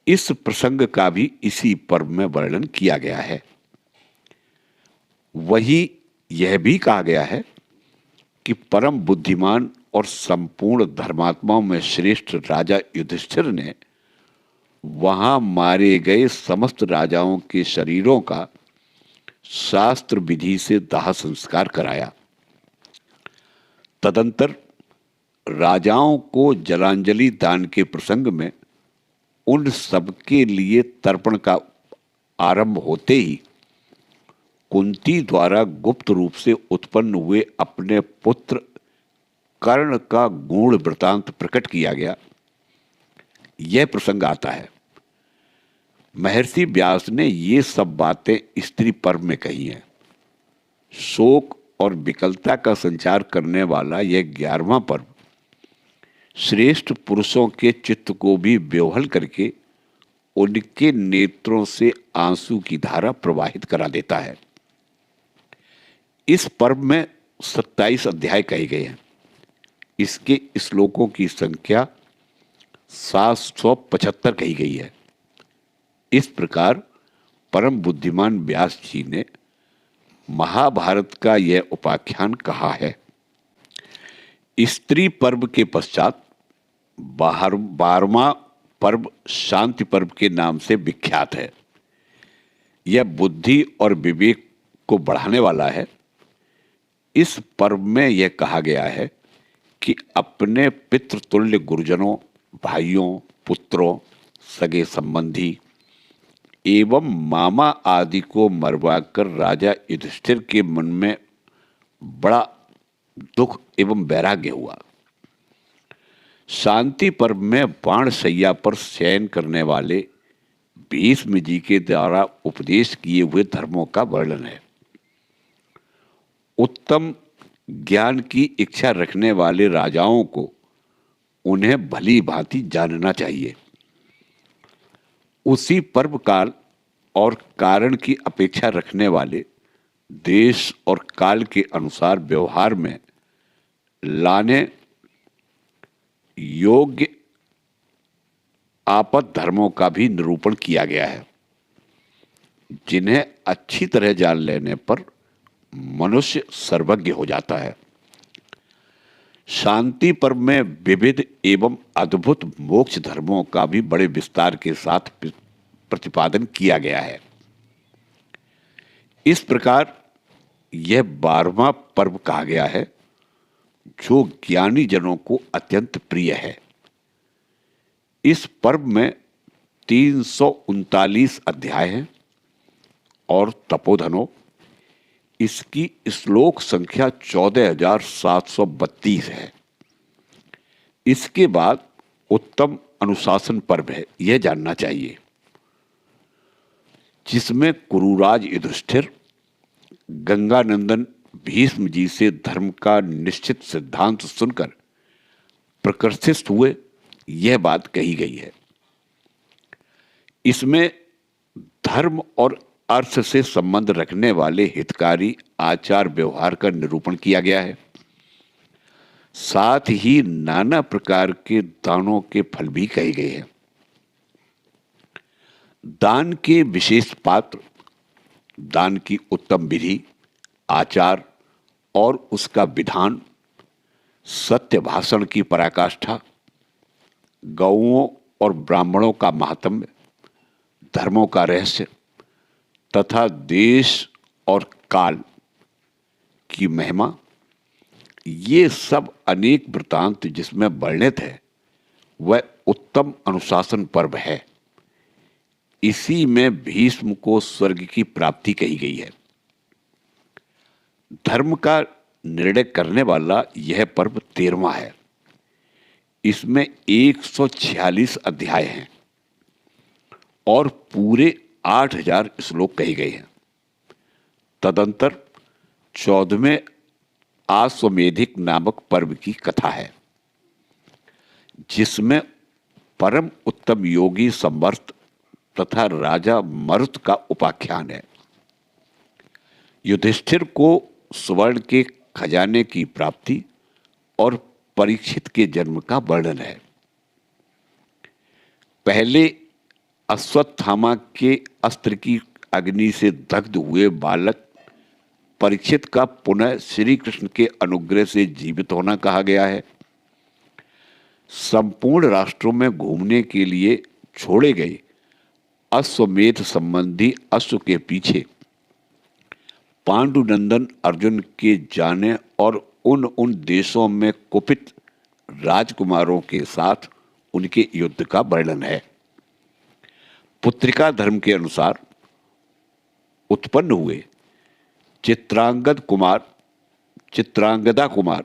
इस प्रसंग का भी इसी पर्व में वर्णन किया गया है। वही यह भी कहा गया है कि परम बुद्धिमान और संपूर्ण धर्मात्माओं में श्रेष्ठ राजा युधिष्ठिर ने वहां मारे गए समस्त राजाओं के शरीरों का शास्त्र विधि से दाह संस्कार कराया। तदंतर राजाओं को जलांजलि दान के प्रसंग में उन सबके लिए तर्पण का आरंभ होते ही कुंती द्वारा गुप्त रूप से उत्पन्न हुए अपने पुत्र कर्ण का गूढ़ वृतांत प्रकट किया गया। यह प्रसंग आता है। महर्षि व्यास ने ये सब बातें स्त्री पर्व में कही हैं। शोक और विकलता का संचार करने वाला यह 11वां पर्व श्रेष्ठ पुरुषों के चित्त को भी व्योहल करके उनके नेत्रों से आंसू की धारा प्रवाहित करा देता है। इस पर्व में 27 अध्याय कहे गए हैं। इसके श्लोकों की संख्या 775 कही गई है। इस प्रकार परम बुद्धिमान व्यास जी ने महाभारत का यह उपाख्यान कहा है। स्त्री पर्व के पश्चात 12वां पर्व शांति पर्व के नाम से विख्यात है। यह बुद्धि और विवेक को बढ़ाने वाला है। इस पर्व में यह कहा गया है कि अपने पितृतुल्य गुरुजनों, भाइयों, पुत्रों, सगे संबंधी एवं मामा आदि को मरवाकर राजा युधिष्ठिर के मन में बड़ा दुख एवं वैराग्य हुआ। शांति पर्व में बाण शैया पर शयन करने वाले भीष्म जी के द्वारा उपदेश किए हुए धर्मों का वर्णन है। उत्तम ज्ञान की इच्छा रखने वाले राजाओं को उन्हें भली भांति जानना चाहिए। उसी पर्व काल और कारण की अपेक्षा रखने वाले देश और काल के अनुसार व्यवहार में लाने योग्य आपद धर्मों का भी निरूपण किया गया है, जिन्हें अच्छी तरह जान लेने पर मनुष्य सर्वज्ञ हो जाता है। शांति पर्व में विविध एवं अद्भुत मोक्ष धर्मों का भी बड़े विस्तार के साथ प्रतिपादन किया गया है। इस प्रकार यह 12वां पर्व कहा गया है, जो ज्ञानी जनों को अत्यंत प्रिय है। इस पर्व में 339 अध्याय हैं और तपोधनों इसकी श्लोक संख्या 14,732 है। इसके बाद उत्तम अनुशासन पर्व है, यह जानना चाहिए। जिसमें कुरुराज युधिष्ठिर गंगानंदन भीष्म जी से धर्म का निश्चित सिद्धांत सुनकर प्रकृतिस्थ हुए, यह बात कही गई है। इसमें धर्म और अर्थ से संबंध रखने वाले हितकारी आचार व्यवहार का निरूपण किया गया है। साथ ही नाना प्रकार के दानों के फल भी कहे गए हैं। दान के विशेष पात्र, दान की उत्तम विधि, आचार और उसका विधान, सत्य भाषण की पराकाष्ठा, गौओं और ब्राह्मणों का महात्म्य, धर्मों का रहस्य तथा देश और काल की महिमा, ये सब अनेक वृतांत जिसमें वर्णित है वह उत्तम अनुशासन पर्व है। इसी में भीष्म को स्वर्ग की प्राप्ति कही गई है। धर्म का निर्णय करने वाला यह पर्व 13वां है। इसमें 146 अध्याय हैं और पूरे 8000 श्लोक कहे गए हैं। तदंतर 14वें आश्वमेधिक नामक पर्व की कथा है, जिसमें परम उत्तम योगी संवर्त तथा राजा मरुत का उपाख्यान है। युधिष्ठिर को स्वर्ण के खजाने की प्राप्ति और परीक्षित के जन्म का वर्णन है। पहले अश्वत्थामा के अस्त्र की अग्नि से दग्ध हुए बालक परीक्षित का पुनः श्री कृष्ण के अनुग्रह से जीवित होना कहा गया है। संपूर्ण राष्ट्रों में घूमने के लिए छोड़े गए अश्वमेध संबंधी अश्व के पीछे पांडुनंदन अर्जुन के जाने और उन देशों में कुपित राजकुमारों के साथ उनके युद्ध का वर्णन है। पुत्रिका धर्म के अनुसार उत्पन्न हुए चित्रांगदा कुमार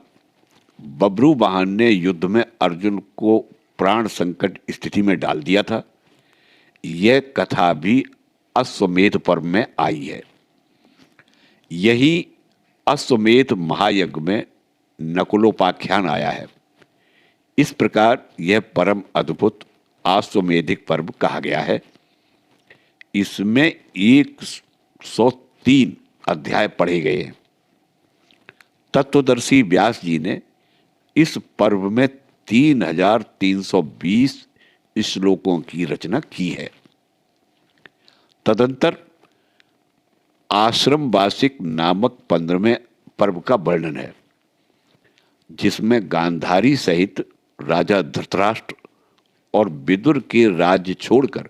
बब्रुवाहन ने युद्ध में अर्जुन को प्राण संकट स्थिति में डाल दिया था। यह कथा भी अश्वमेध पर्व में आई है। यही अश्वमेध महायज्ञ में नकुलोपाख्यान आया है। इस प्रकार यह परम अद्भुत अश्वमेधिक पर्व कहा गया है। इसमें 103 अध्याय पढ़े गए हैं। तत्वदर्शी व्यास जी ने इस पर्व में 3320 श्लोकों की रचना की है। तदंतर आश्रम वार्षिक नामक 15वें पर्व का वर्णन है, जिसमें गांधारी सहित राजा धृतराष्ट्र और विदुर के राज्य छोड़कर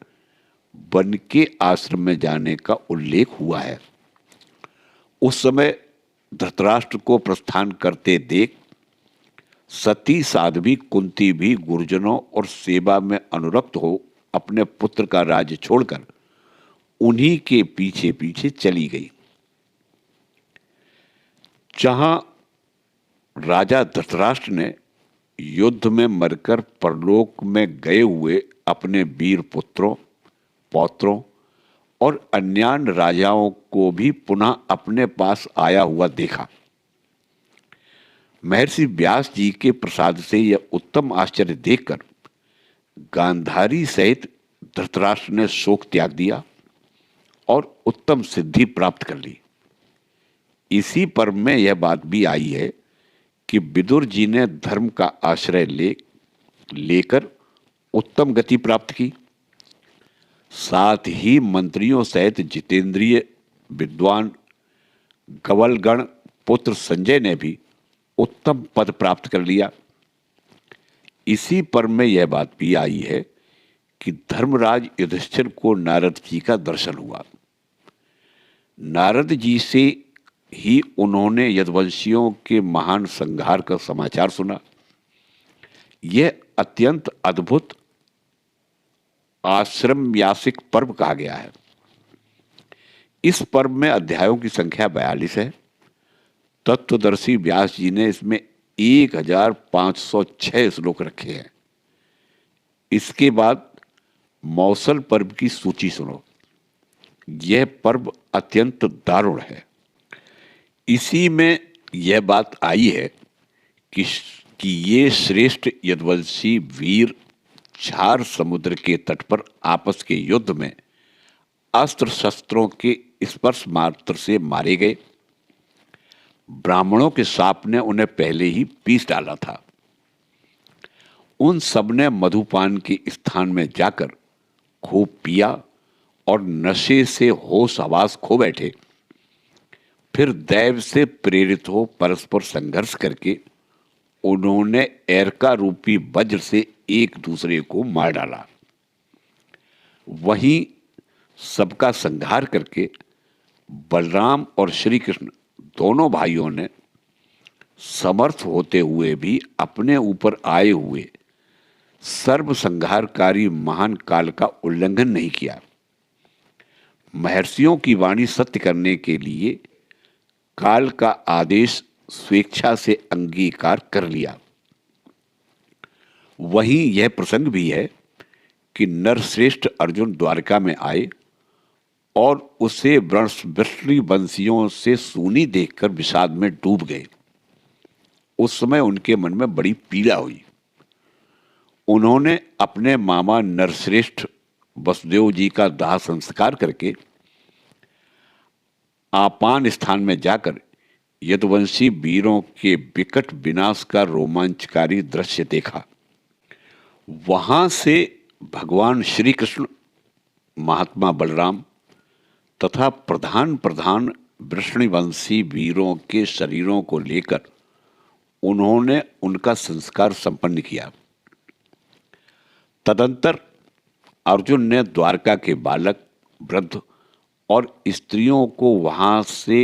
वन के आश्रम में जाने का उल्लेख हुआ है। उस समय धृतराष्ट्र को प्रस्थान करते देख सती साध्वी कुंती भी गुरुजनों और सेवा में अनुरक्त हो अपने पुत्र का राज्य छोड़कर उन्हीं के पीछे पीछे चली गई। जहां राजा धृतराष्ट्र ने युद्ध में मरकर परलोक में गए हुए अपने वीर पुत्रों, पौत्रों और अन्यान्य राजाओं को भी पुनः अपने पास आया हुआ देखा। महर्षि व्यास जी के प्रसाद से यह उत्तम आश्चर्य देखकर गांधारी सहित धृतराष्ट्र ने शोक त्याग दिया और उत्तम सिद्धि प्राप्त कर ली। इसी पर्व में यह बात भी आई है कि विदुर जी ने धर्म का आश्रय लेकर उत्तम गति प्राप्त की। साथ ही मंत्रियों सहित जितेंद्रिय विद्वान गवलगण पुत्र संजय ने भी उत्तम पद प्राप्त कर लिया। इसी पर्व में यह बात भी आई है कि धर्मराज युधिष्ठिर को नारद जी का दर्शन हुआ। नारद जी से ही उन्होंने यदुवंशियों के महान संहार का समाचार सुना। यह अत्यंत अद्भुत आश्रमयासिक पर्व कहा गया है। इस पर्व में अध्यायों की संख्या 42 है। तत्वदर्शी व्यास जी ने इसमें 1506 श्लोक रखे हैं। इसके बाद मौसल पर्व की सूची सुनो। यह पर्व अत्यंत दारुण है। इसी में यह बात आई है कि कि ये श्रेष्ठ यदुवंशी वीर झार समुद्र के तट पर आपस के युद्ध में अस्त्र शस्त्रों के स्पर्श मात्र से मारे गए। ब्राह्मणों के सांप ने उन्हें पहले ही पीस डाला था। उन सब ने मधुपान के स्थान में जाकर खूब पिया और नशे से होश हवास खो बैठे। फिर दैव से प्रेरित हो परस्पर संघर्ष करके उन्होंने एरका रूपी वज्र से एक दूसरे को मार डाला। वहीं सबका संहार करके बलराम और श्री कृष्ण दोनों भाइयों ने समर्थ होते हुए भी अपने ऊपर आए हुए सर्व संहारकारी महान काल का उल्लंघन नहीं किया। महर्षियों की वाणी सत्य करने के लिए काल का आदेश स्वेच्छा से अंगीकार कर लिया। वहीं यह प्रसंग भी है कि नरश्रेष्ठ अर्जुन द्वारका में आए और उसे वृष्णि वंशियों से सूनी देखकर विषाद में डूब गए। उस समय उनके मन में बड़ी पीड़ा हुई। उन्होंने अपने मामा नरश्रेष्ठ वसुदेव जी का दाह संस्कार करके आपान स्थान में जाकर यदुवंशी वीरों के विकट विनाश का रोमांचकारी दृश्य देखा। वहां से भगवान श्री कृष्ण, महात्मा बलराम तथा प्रधान प्रधान वृष्णिवंशी वीरों के शरीरों को लेकर उन्होंने उनका संस्कार संपन्न किया। तदंतर अर्जुन ने द्वारका के बालक, वृद्ध और स्त्रियों को वहां से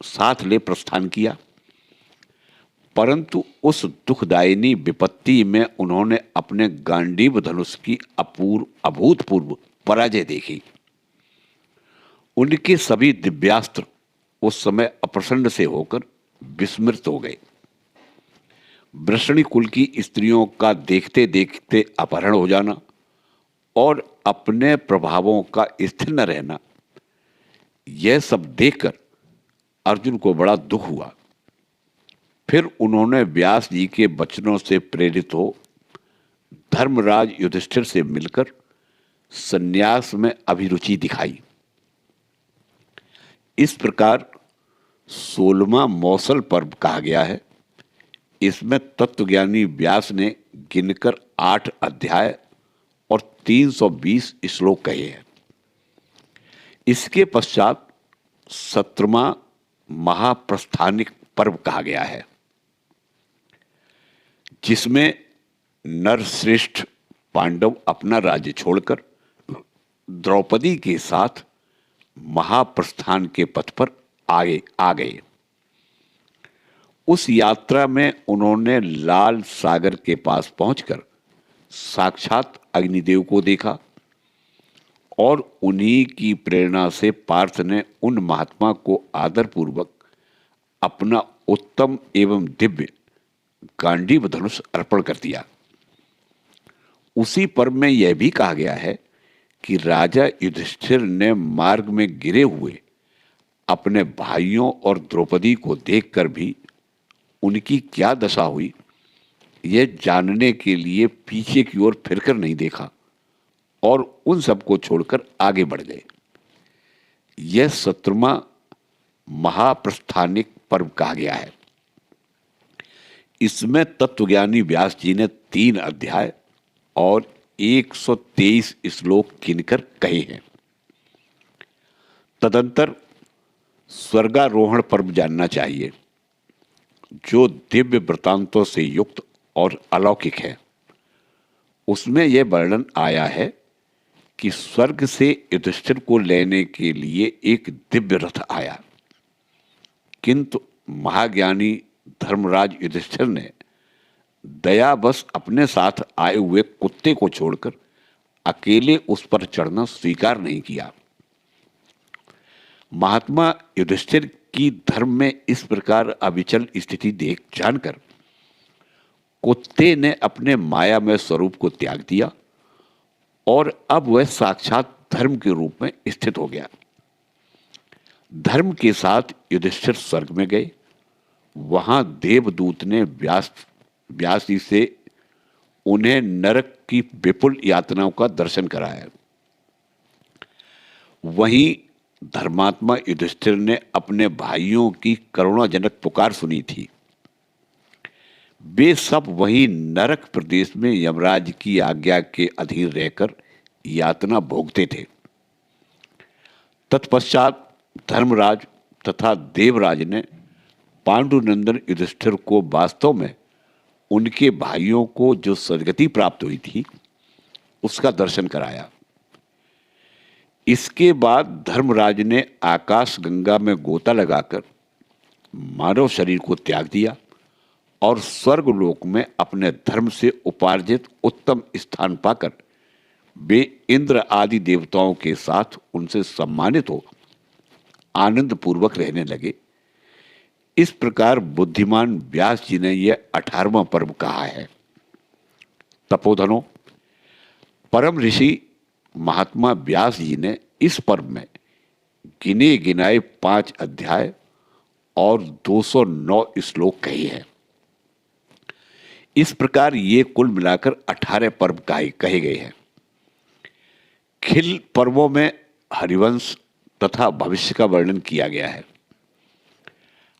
साथ ले प्रस्थान किया, परंतु उस दुखदायिनी विपत्ति में उन्होंने अपने गांडीव धनुष की अभूतपूर्व पराजय देखी। उनके सभी दिव्यास्त्र उस समय अप्रसन्न से होकर विस्मृत हो गए। वृषणी कुल की स्त्रियों का देखते देखते अपहरण हो जाना और अपने प्रभावों का स्थिर न रहना, यह सब देखकर अर्जुन को बड़ा दुख हुआ। फिर उन्होंने व्यास जी के वचनों से प्रेरित हो धर्मराज युधिष्ठिर से मिलकर संन्यास में अभिरुचि दिखाई। इस प्रकार 16वां मौसल पर्व कहा गया है। इसमें तत्वज्ञानी व्यास ने गिनकर 8 अध्याय और 320 श्लोक कहे हैं। इसके पश्चात 17वां महाप्रस्थानिक पर्व कहा गया है, जिसमें नरश्रेष्ठ पांडव अपना राज्य छोड़कर द्रौपदी के साथ महाप्रस्थान के पथ पर आगे आ गए। उस यात्रा में उन्होंने लाल सागर के पास पहुंचकर साक्षात अग्निदेव को देखा और उन्हीं की प्रेरणा से पार्थ ने उन महात्मा को आदरपूर्वक अपना उत्तम एवं दिव्य गांडीव धनुष अर्पण कर दिया। उसी पर्व में यह भी कहा गया है कि राजा युधिष्ठिर ने मार्ग में गिरे हुए अपने भाइयों और द्रौपदी को देखकर भी उनकी क्या दशा हुई, यह जानने के लिए पीछे की ओर फिरकर नहीं देखा और उन सबको छोड़कर आगे बढ़ गए। यह 17वां महाप्रस्थानिक पर्व कहा गया है। इसमें तत्वज्ञानी व्यास जी ने 3 अध्याय और 123 श्लोक गिनकर कहे हैं। तदंतर स्वर्गारोहण पर्व जानना चाहिए, जो दिव्य वृत्तांतों से युक्त और अलौकिक है। उसमें यह वर्णन आया है कि स्वर्ग से युधिष्ठिर को लेने के लिए एक दिव्य रथ आया, किंतु महाज्ञानी धर्मराज युधिष्ठिर ने दयावश अपने साथ आए हुए कुत्ते को छोड़कर अकेले उस पर चढ़ना स्वीकार नहीं किया। महात्मा युधिष्ठिर की धर्म में इस प्रकार अविचल स्थिति देख जानकर कुत्ते ने अपने मायामय स्वरूप को त्याग दिया और अब वह साक्षात धर्म के रूप में स्थित हो गया। धर्म के साथ युधिष्ठिर स्वर्ग में गए। वहां देवदूत ने व्यास जी से उन्हें नरक की विपुल यातनाओं का दर्शन कराया। वहीं धर्मात्मा युधिष्ठिर ने अपने भाइयों की करुणाजनक पुकार सुनी थी। वे सब वहीं नरक प्रदेश में यमराज की आज्ञा के अधीन रहकर यातना भोगते थे। तत्पश्चात धर्मराज तथा देवराज ने पांडुनंदन युधिष्ठिर को वास्तव में उनके भाइयों को जो सदगति प्राप्त हुई थी उसका दर्शन कराया। इसके बाद धर्मराज ने आकाश गंगा में गोता लगाकर मानव शरीर को त्याग दिया और स्वर्गलोक में अपने धर्म से उपार्जित उत्तम स्थान पाकर वे इंद्र आदि देवताओं के साथ उनसे सम्मानित हो आनंद पूर्वक रहने लगे। इस प्रकार बुद्धिमान व्यास जी ने यह 18वां पर्व कहा है। तपोधनों, परम ऋषि महात्मा व्यास जी ने इस पर्व में गिने गिनाए 5 अध्याय और 209 श्लोक कहे हैं। इस प्रकार ये कुल मिलाकर 18 पर्व कहे गए हैं। खिल पर्वों में हरिवंश तथा भविष्य का वर्णन किया गया है।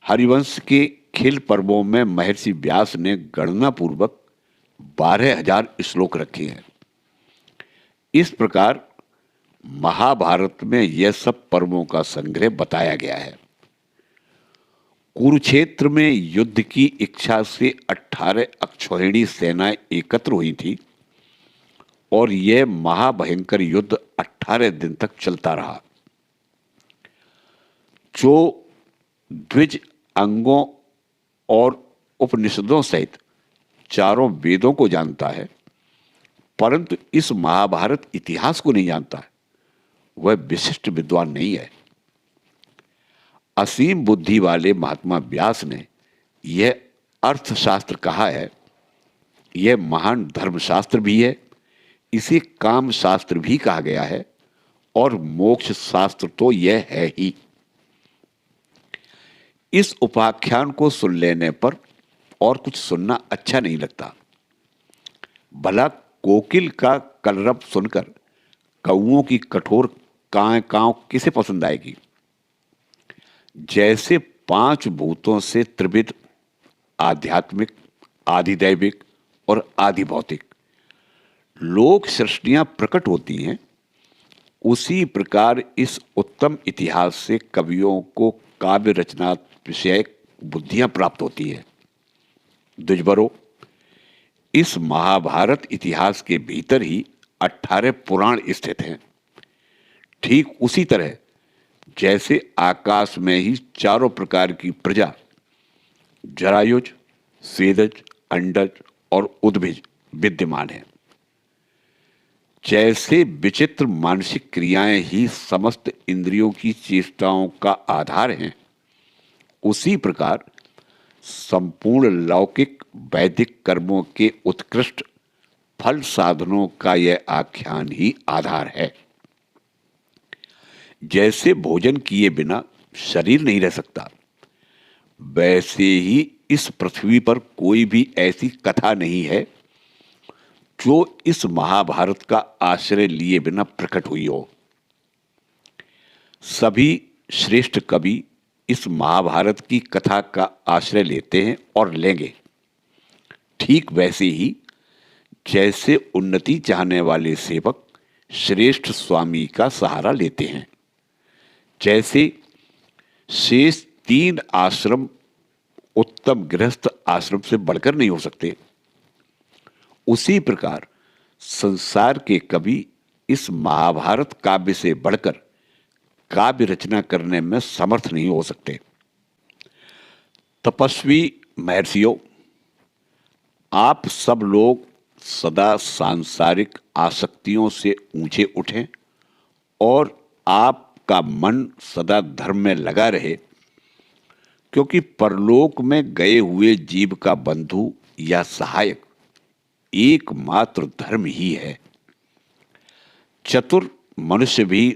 हरिवंश के खिल पर्वों में महर्षि व्यास ने गणना पूर्वक 12,000 श्लोक रखे हैं। इस प्रकार महाभारत में यह सब पर्वों का संग्रह बताया गया है। कुरुक्षेत्र में युद्ध की इच्छा से 18 अक्षौहिणी सेनाएं एकत्र हुई थी और यह महाभयंकर युद्ध 18 दिन तक चलता रहा। जो द्विज अंगों और उपनिषदों सहित चारों वेदों को जानता है परंतु इस महाभारत इतिहास को नहीं जानता है, वह विशिष्ट विद्वान नहीं है। असीम बुद्धि वाले महात्मा व्यास ने यह अर्थशास्त्र कहा है। यह महान धर्मशास्त्र भी है, इसे काम शास्त्र भी कहा गया है और मोक्ष शास्त्र तो यह है ही। इस उपाख्यान को सुन लेने पर और कुछ सुनना अच्छा नहीं लगता। भला कोकिल का कलरव सुनकर कौओं की कठोर कां कां किसे पसंद आएगी। जैसे 5 भूतों से त्रिविध आध्यात्मिक, आधिदैविक और आधिभौतिक लोक सृष्टियां प्रकट होती हैं, उसी प्रकार इस उत्तम इतिहास से कवियों को काव्य रचना विषयक बुद्धियां प्राप्त होती है। द्विजवरों, इस महाभारत इतिहास के भीतर ही 18 पुराण स्थित हैं। ठीक उसी तरह जैसे आकाश में ही चारों प्रकार की प्रजा जरायुज, स्वेदज, अंडज और उद्भिज विद्यमान है। जैसे विचित्र मानसिक क्रियाएं ही समस्त इंद्रियों की चेष्टाओं का आधार हैं, उसी प्रकार संपूर्ण लौकिक वैदिक कर्मों के उत्कृष्ट फल साधनों का यह आख्यान ही आधार है। जैसे भोजन किए बिना शरीर नहीं रह सकता, वैसे ही इस पृथ्वी पर कोई भी ऐसी कथा नहीं है जो इस महाभारत का आश्रय लिए बिना प्रकट हुई हो। सभी श्रेष्ठ कवि इस महाभारत की कथा का आश्रय लेते हैं और लेंगे। ठीक वैसे ही जैसे उन्नति चाहने वाले सेवक श्रेष्ठ स्वामी का सहारा लेते हैं, जैसे शेष 3 आश्रम उत्तम गृहस्थ आश्रम से बढ़कर नहीं हो सकते, उसी प्रकार संसार के कवि इस महाभारत काव्य से बढ़कर काव्य रचना करने में समर्थ नहीं हो सकते। तपस्वी महर्षियों, आप सब लोग सदा सांसारिक आसक्तियों से ऊंचे उठें और आपका मन सदा धर्म में लगा रहे, क्योंकि परलोक में गए हुए जीव का बंधु या सहायक एकमात्र धर्म ही है। चतुर मनुष्य भी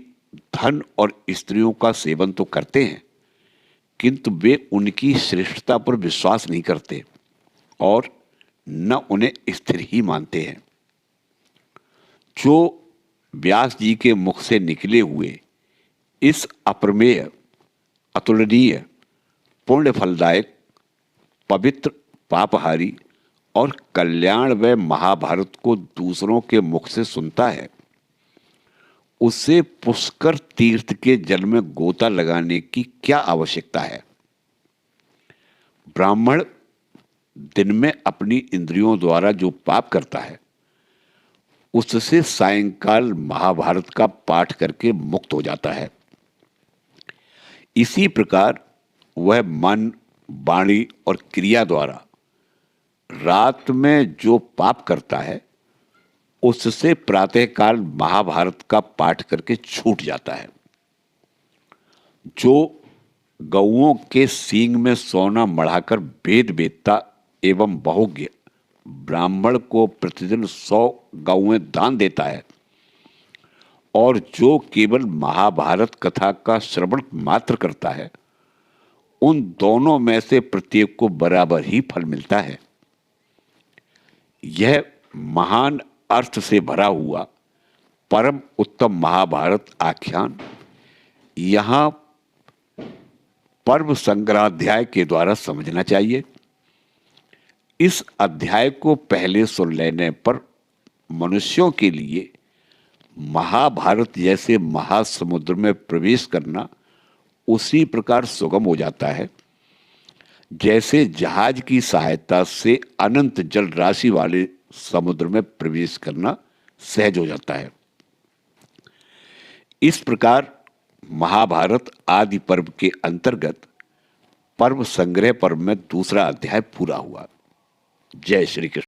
धन और स्त्रियों का सेवन तो करते हैं, किंतु वे उनकी श्रेष्ठता पर विश्वास नहीं करते और न उन्हें स्थिर ही मानते हैं। जो व्यास जी के मुख से निकले हुए इस अप्रमेय, अतुलनीय, पुण्य फलदायक, पवित्र, पापहारी और कल्याणमय महाभारत को दूसरों के मुख से सुनता है, उसे पुष्कर तीर्थ के जल में गोता लगाने की क्या आवश्यकता है। ब्राह्मण दिन में अपनी इंद्रियों द्वारा जो पाप करता है, उससे सायंकाल महाभारत का पाठ करके मुक्त हो जाता है। इसी प्रकार वह मन, वाणी और क्रिया द्वारा रात में जो पाप करता है, उससे प्रातःकाल महाभारत का पाठ करके छूट जाता है। जो गौओं के सींग में सोना मढ़ाकर वेद वेदता एवं बहुज्ञ ब्राह्मण को प्रतिदिन 100 गौएं दान देता है और जो केवल महाभारत कथा का श्रवण मात्र करता है, उन दोनों में से प्रत्येक को बराबर ही फल मिलता है। यह महान अर्थ से भरा हुआ परम उत्तम महाभारत आख्यान यहाँ पर्व संग्रहाध्याय के द्वारा समझना चाहिए। इस अध्याय को पहले सुन लेने पर मनुष्यों के लिए महाभारत जैसे महासमुद्र में प्रवेश करना उसी प्रकार सुगम हो जाता है जैसे जहाज की सहायता से अनंत जल राशि वाले समुद्र में प्रवेश करना सहज हो जाता है। इस प्रकार महाभारत आदि पर्व के अंतर्गत पर्व संग्रह पर्व में दूसरा अध्याय पूरा हुआ। जय श्री कृष्ण।